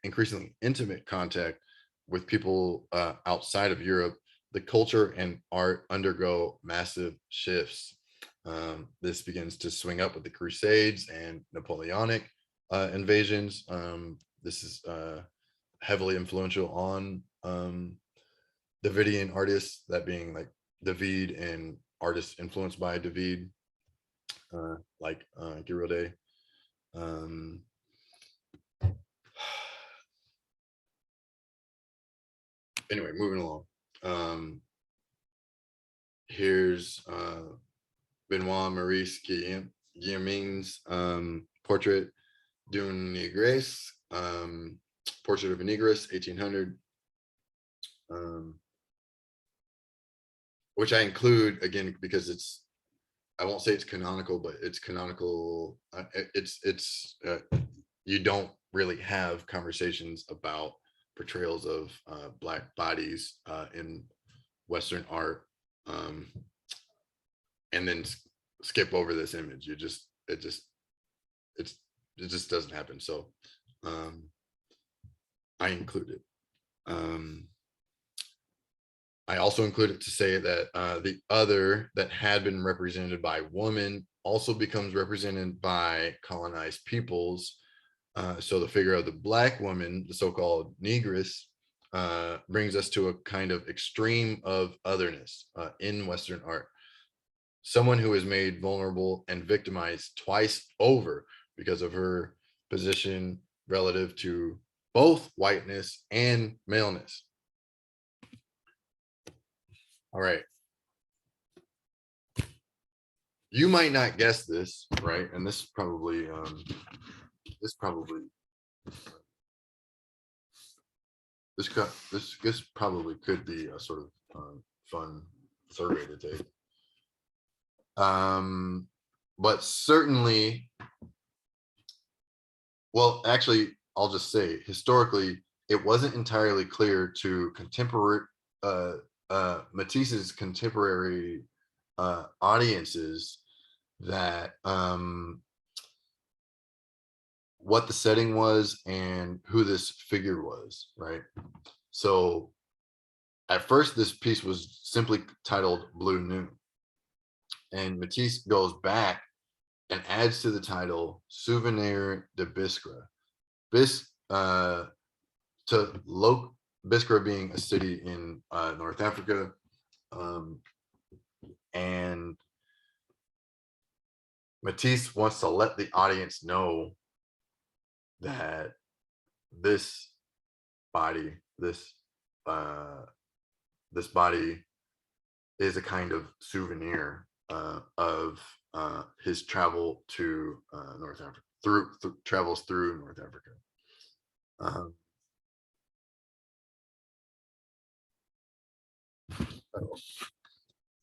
increasingly intimate contact with people outside of Europe, the culture and art undergo massive shifts. This begins to swing up with the Crusades and Napoleonic invasions. This is heavily influential on Davidian artists, that being like David and artists influenced by David, like Girodet. Anyway, moving along. Here's Benoit Maurice Guilleming's portrait d'une Negresse, portrait of a Negress, 1800, which I include again because it's, I won't say it's canonical, but it's canonical. You don't really have conversations about portrayals of Black bodies in Western art, and then skip over this image. It just doesn't happen. So I include it. I also include it to say that the other that had been represented by women also becomes represented by colonized peoples. So the figure of the Black woman, the so-called Negress, brings us to a kind of extreme of otherness in Western art. Someone who is made vulnerable and victimized twice over because of her position relative to both whiteness and maleness. All right. You might not guess this, right? And this probably this probably could be a sort of fun survey to take. But certainly, well, actually, I'll just say historically, it wasn't entirely clear to contemporary Matisse's contemporary audiences that what the setting was and who this figure was, right? So at first, this piece was simply titled Blue Noon. And Matisse goes back and adds to the title Souvenir de Biskra. Biskra being a city in North Africa. And Matisse wants to let the audience know that this body, this body is a kind of souvenir of his travel to North Africa, travels through North Africa.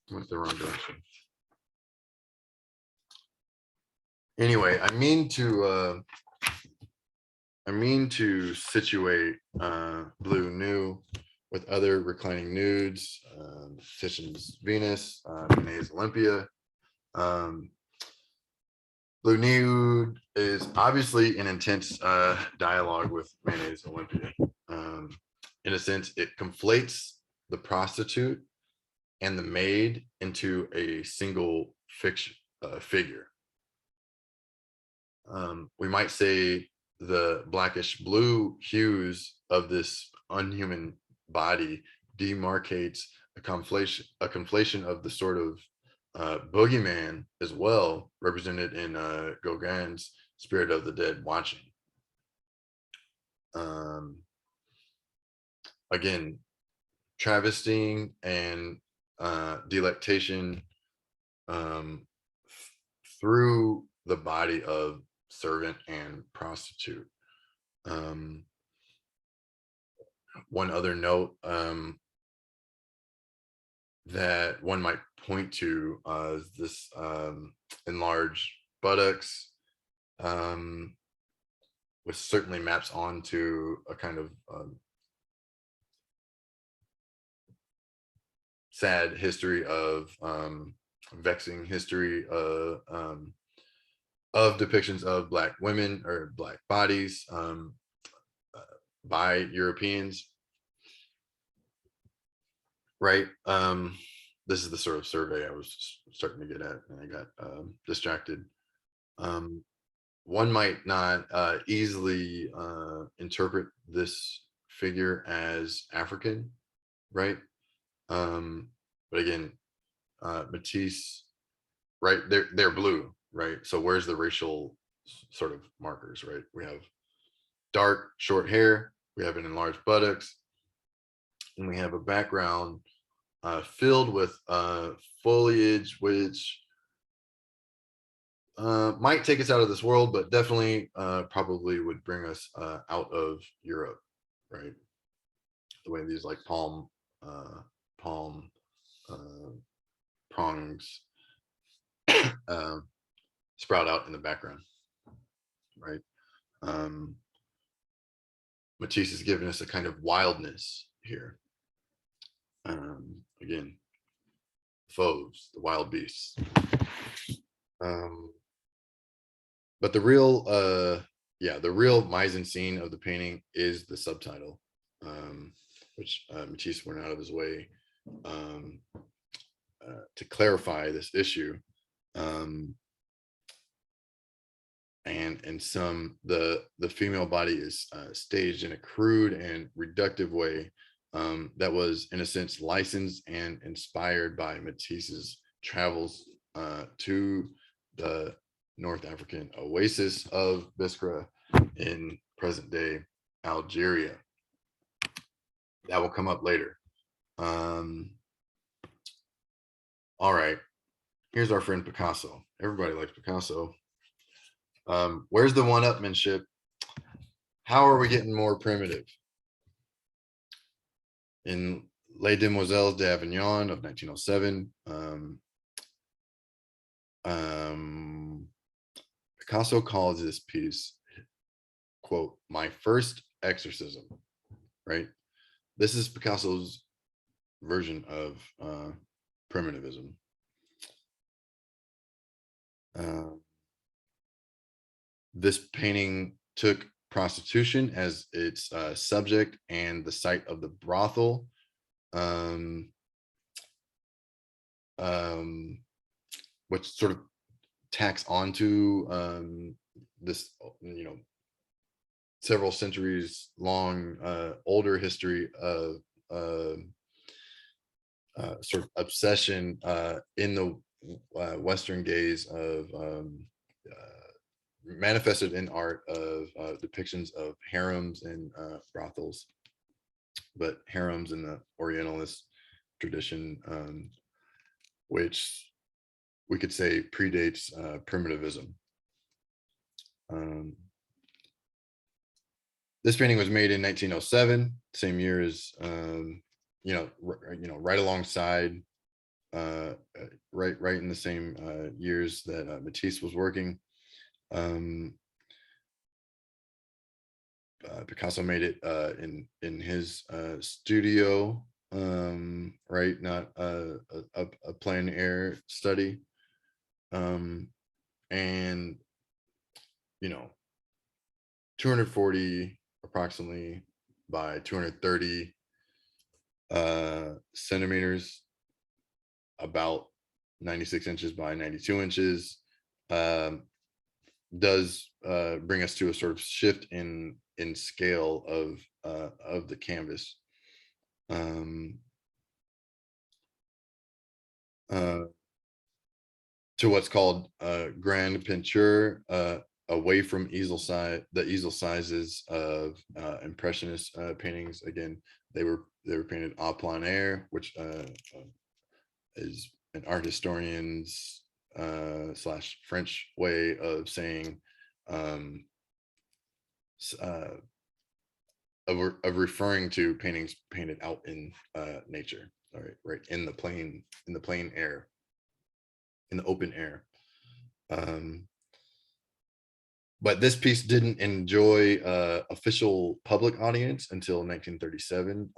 Went the wrong direction. Anyway, I mean to situate Blue Nu with other reclining nudes, Titian's Venus, Manet's Olympia. Blue Nude is obviously an intense dialogue with Manet's Olympia. In a sense, it conflates the prostitute and the maid into a single figure. We might say the blackish blue hues of this unhuman body demarcates a conflation of the sort of boogeyman as well, represented in Gauguin's Spirit of the Dead Watching. Again, travestying and delectation through the body of servant and prostitute. One other note that one might point to is this enlarged buttocks, which certainly maps onto a kind of sad history of vexing history of depictions of Black women or Black bodies by Europeans, right? This is the sort of survey I was starting to get at, and I got distracted. One might not easily interpret this figure as African, right? But again, Matisse, right? They're blue, right? So where's the racial sort of markers, right? We have dark, short hair, we have an enlarged buttocks, and we have a background filled with foliage, which might take us out of this world, but definitely probably would bring us out of Europe, right? The way these like palm prongs sprout out in the background, right? Matisse is giving us a kind of wildness here. Again, fauves, the wild beasts. But the real mise en scene of the painting is the subtitle, which Matisse went out of his way to clarify this issue. And some the female body is staged in a crude and reductive way that was, in a sense, licensed and inspired by Matisse's travels to the North African oasis of Biskra in present-day Algeria. That will come up later. All right, here's our friend Picasso. Everybody likes Picasso. Where's the one-upmanship? How are we getting more primitive? In Les Demoiselles d'Avignon of 1907, Picasso calls this piece, quote, "my first exorcism," right? This is Picasso's version of primitivism. This painting took prostitution as its subject and the site of the brothel. which sort of tacks onto this, several centuries long older history of sort of obsession in the Western gaze of manifested in art of depictions of harems and brothels, but harems in the Orientalist tradition, which we could say predates primitivism. This painting was made in 1907, same year as right alongside, right in the same years that Matisse was working. Picasso made it in his studio, right, not a plein air study, and 240 approximately by 230 centimeters, about 96 inches by 92 inches, does bring us to a sort of shift in scale of the canvas. To what's called grand peinture, away from the easel sizes of impressionist paintings. Again, they were painted à plein air, which is an art historian's slash French way of saying of referring to paintings painted out in nature, right in the plain air, in the open air. But this piece didn't enjoy official public audience until 1937,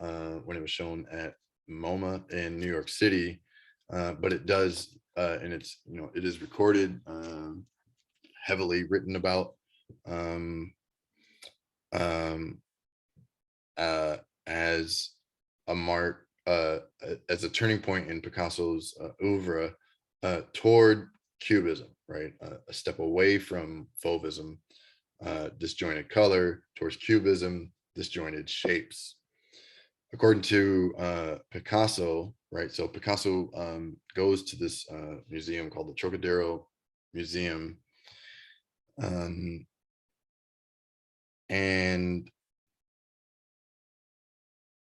when it was shown at MoMA in New York City. But it does, and it's, it is recorded, heavily written about, as a mark, as a turning point in Picasso's oeuvre toward Cubism, right? A step away from Fauvism, disjointed color, towards Cubism, disjointed shapes. According to Picasso, right? So Picasso goes to this museum called the Trocadero Museum, and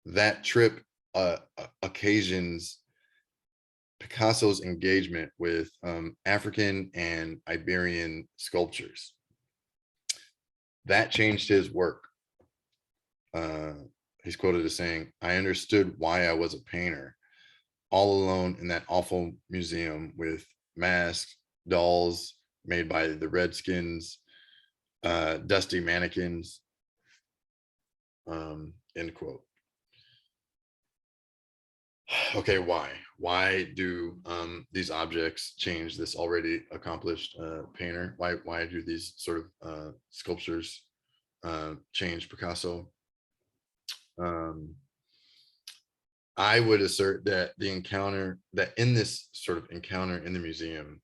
that trip occasions Picasso's engagement with African and Iberian sculptures. That changed his work. He's quoted as saying, "I understood why I was a painter, all alone in that awful museum with masks, dolls made by the Redskins, dusty mannequins." End quote. Okay, why? Why do these objects change this already accomplished painter? Why do these sort of sculptures change Picasso? I would assert that in this sort of encounter in the museum,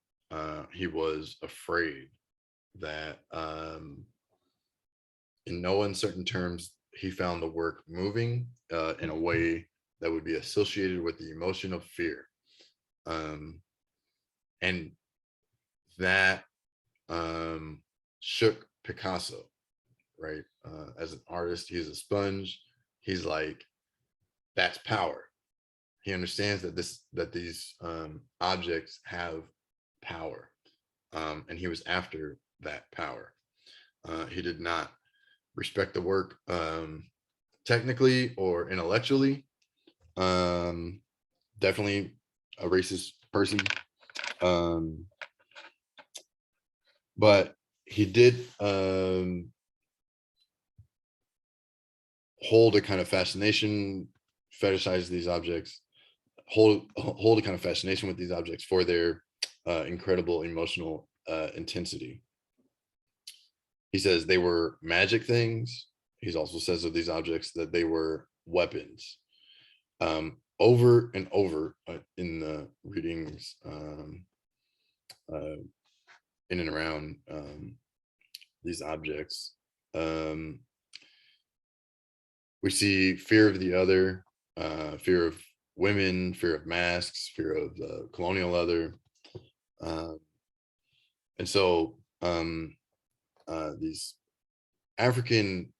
he was afraid that in no uncertain terms, he found the work moving in a way that would be associated with the emotion of fear. And that shook Picasso, right? As an artist, he's a sponge. He's like, that's power. He understands that these objects have power, and he was after that power. He did not respect the work technically or intellectually. Definitely a racist person, but he did hold a kind of fascination, fetishize these objects, hold a kind of fascination with these objects for their incredible emotional intensity. He says they were magic things. He also says of these objects that they were weapons. Over and over in the readings in and around these objects. We see fear of the other, fear of women, fear of masks, fear of colonial other. And so these African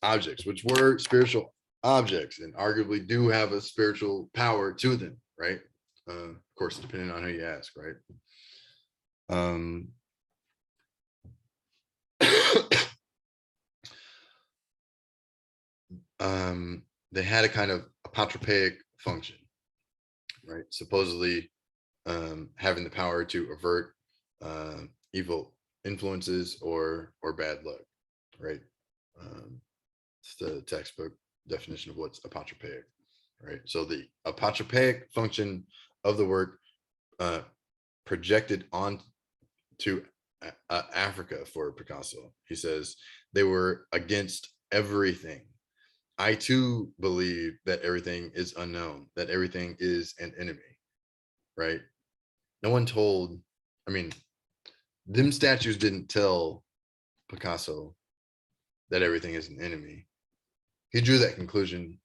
objects, which were spiritual objects and arguably do have a spiritual power to them, right? Of course, depending on who you ask, right? They had a kind of apotropaic function, right? Supposedly having the power to avert evil influences or bad luck, right? It's the textbook definition of what's apotropaic, right? So the apotropaic function of the work projected on to Africa for Picasso. He says they were against everything. I too believe that everything is unknown, that everything is an enemy, right? No one told, I mean, them statues didn't tell Picasso that everything is an enemy. He drew that conclusion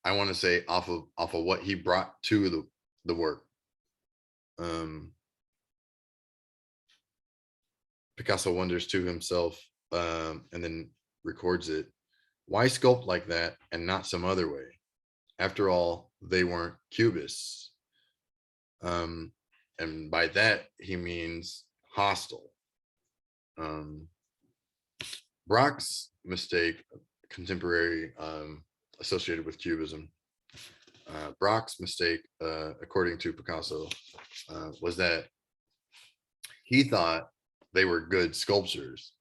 I want to say off of what he brought to the work. Picasso wonders to himself, and then records it. Why sculpt like that and not some other way? After all, they weren't cubists. And by that, he means hostile. Braque's mistake, contemporary associated with Cubism, Braque's mistake, according to Picasso, was that he thought they were good sculptures,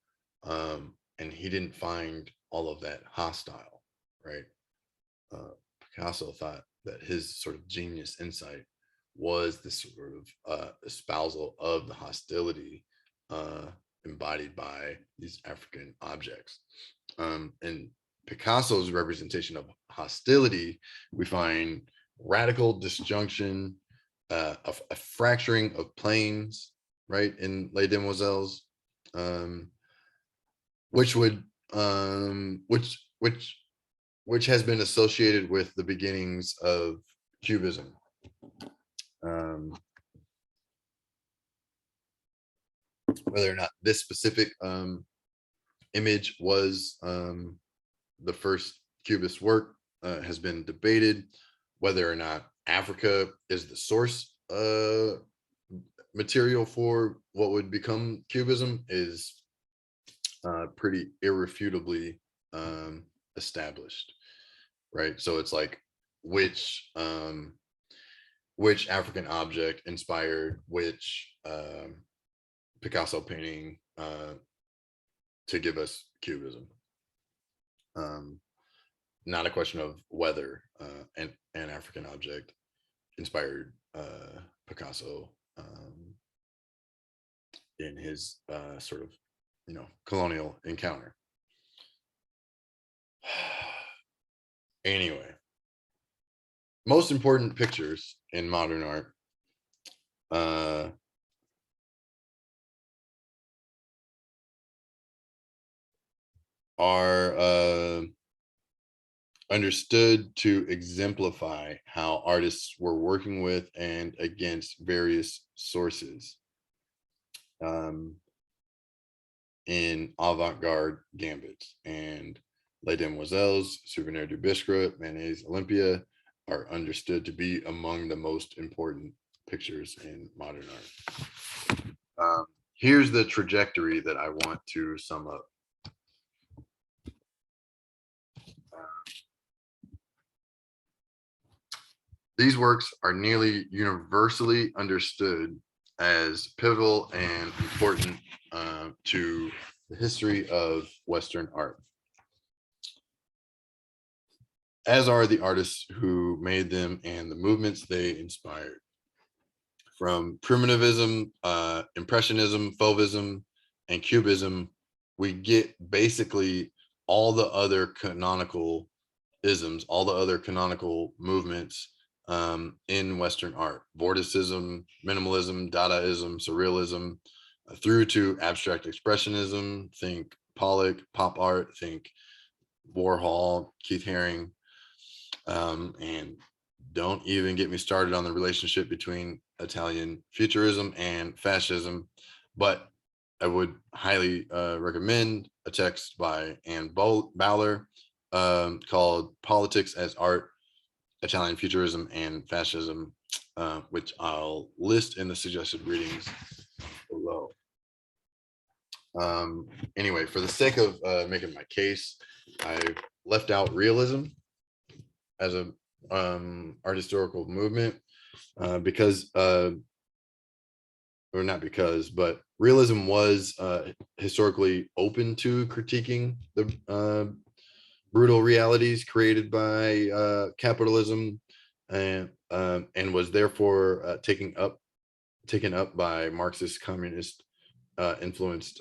and he didn't find all of that hostile, right? Picasso thought that his sort of genius insight was this sort of espousal of the hostility embodied by these African objects. And Picasso's representation of hostility, we find radical disjunction, a fracturing of planes, right, in Les Demoiselles, which has been associated with the beginnings of Cubism. Whether or not this specific image was the first Cubist work has been debated. Whether or not Africa is the source material for what would become Cubism is pretty irrefutably established, right? So it's like which African object inspired which Picasso painting to give us Cubism. Not a question of whether an African object inspired Picasso in his sort of, colonial encounter. Anyway, most important pictures in modern art are understood to exemplify how artists were working with and against various sources in avant-garde gambits. And Les Demoiselles, Souvenir du Biskra, Manet's Olympia are understood to be among the most important pictures in modern art. Here's the trajectory that I want to sum up. These works are nearly universally understood as pivotal and important to the history of Western art, as are the artists who made them and the movements they inspired. From primitivism, impressionism, fauvism, and cubism, we get basically all the other canonical isms, all the other canonical movements in Western art: Vorticism, minimalism, Dadaism, surrealism, through to abstract expressionism. Think Pollock, pop art. Think Warhol, Keith Haring, and don't even get me started on the relationship between Italian Futurism and Fascism. But I would highly recommend a text by Anne Bowler called Politics as Art, Italian Futurism and Fascism, which I'll list in the suggested readings below. Anyway, for the sake of making my case, I've left out realism as a art historical movement because or not because, but realism was historically open to critiquing the brutal realities created by capitalism, and was therefore taken up by Marxist communist influenced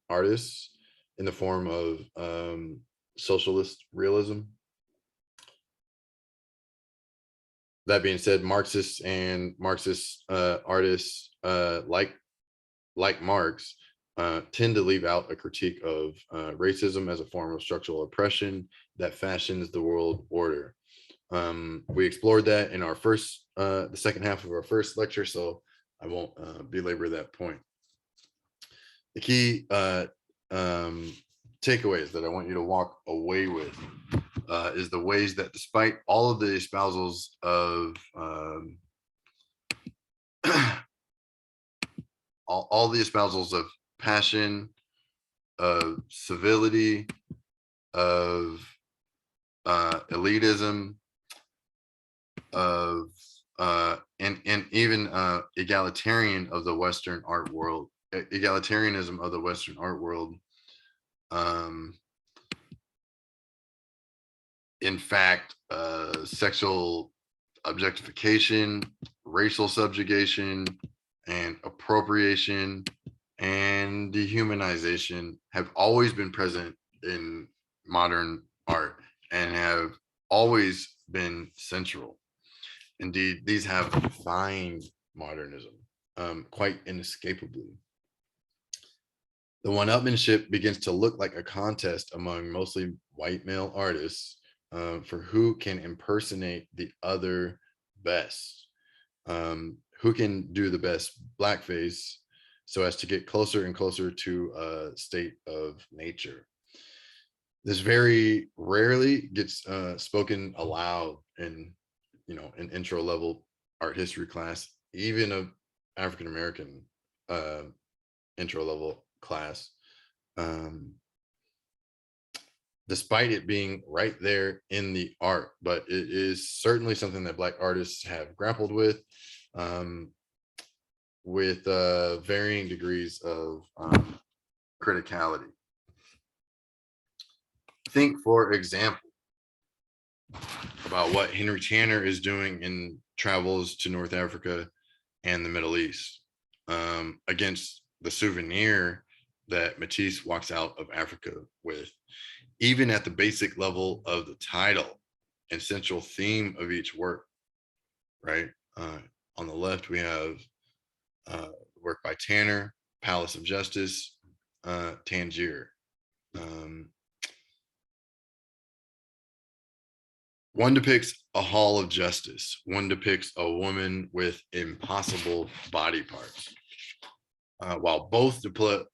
artists in the form of socialist realism. That being said, Marxists and Marxist artists like Marx tend to leave out a critique of racism as a form of structural oppression that fashions the world order. We explored that in our the second half of our first lecture, so I won't belabor that point. The key takeaways that I want you to walk away with is the ways that, despite all of the espousals of all the espousals of passion, of civility, of elitism, of and even egalitarian of the Western art world, egalitarianism of the Western art world. In fact, sexual objectification, racial subjugation, and appropriation and dehumanization have always been present in modern art and have always been central. Indeed, these have defined modernism quite inescapably. The one-upmanship begins to look like a contest among mostly white male artists for who can impersonate the other best, who can do the best blackface so as to get closer and closer to a state of nature. This very rarely gets spoken aloud in, an intro level art history class, even a African American intro level class, despite it being right there in the art. But it is certainly something that Black artists have grappled with varying degrees of criticality. Think, for example, about what Henry Tanner is doing in Travels to North Africa and the Middle East against the souvenir that Matisse walks out of Africa with, even at the basic level of the title and central theme of each work, right? On the left, we have work by Tanner, Palace of Justice, Tangier. One depicts a hall of justice. One depicts a woman with impossible body parts. While both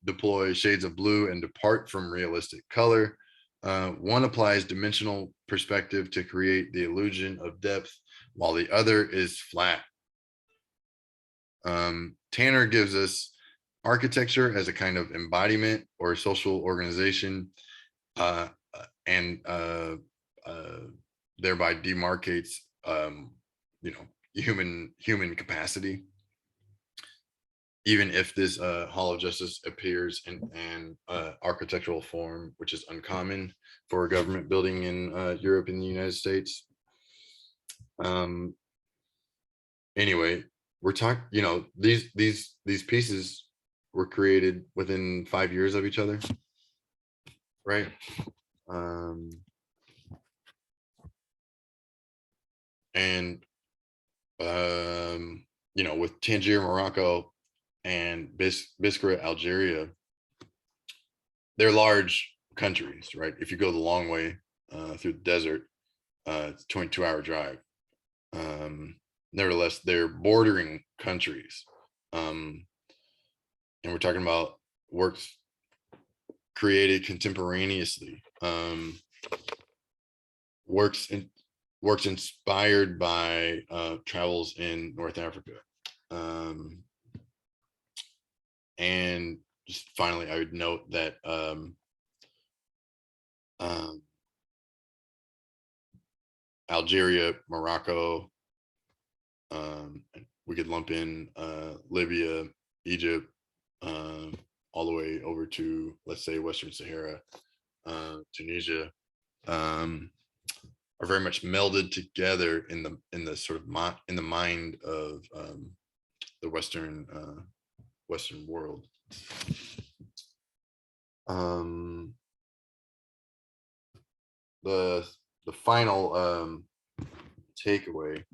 deploy shades of blue and depart from realistic color, one applies dimensional perspective to create the illusion of depth, while the other is flat. Tanner gives us architecture as a kind of embodiment or social organization, and thereby demarcates, human capacity. Even if this Hall of Justice appears in an architectural form, which is uncommon for a government building in Europe and the United States. Anyway, we're talking, these pieces were created within 5 years of each other, right? And with Tangier, Morocco, and Biskra, Algeria, they're large countries, right? If you go the long way through the desert, it's a 22-hour drive. Nevertheless, they're bordering countries. And we're talking about works created contemporaneously, works inspired by travels in North Africa. And just finally, I would note that Algeria, Morocco, we could lump in Libya, Egypt, all the way over to, let's say, Western Sahara, Tunisia, are very much melded together in the sort of in the mind of the Western world. The final takeaway,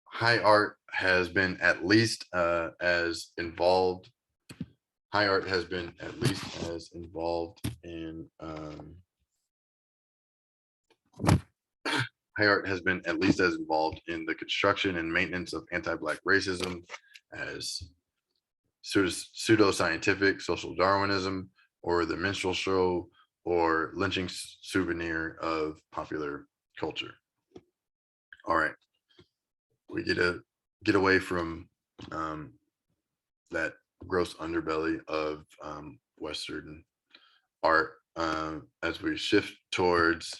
high art has been at least as involved. High art has been at least as involved in high art has been at least as involved in the construction and maintenance of anti-Black racism as pseudo-scientific social Darwinism, or the minstrel show, or lynching souvenir of popular culture. All right, we get away from that gross underbelly of Western art as we shift towards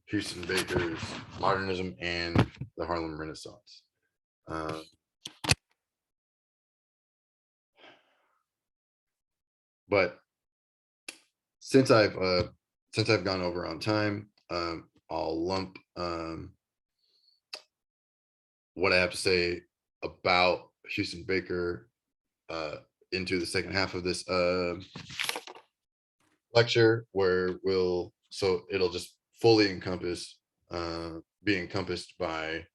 Houston Baker's Modernism and the Harlem Renaissance. But since I've gone over on time, I'll lump what I have to say about Houston Baker into the second half of this lecture, where it'll just fully be encompassed by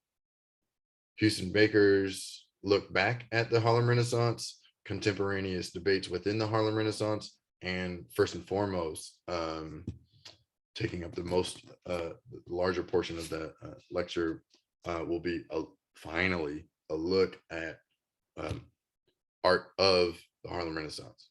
Houston Baker's look back at the Harlem Renaissance, contemporaneous debates within the Harlem Renaissance, and first and foremost, taking up the larger portion of the lecture will be finally a look at art of the Harlem Renaissance.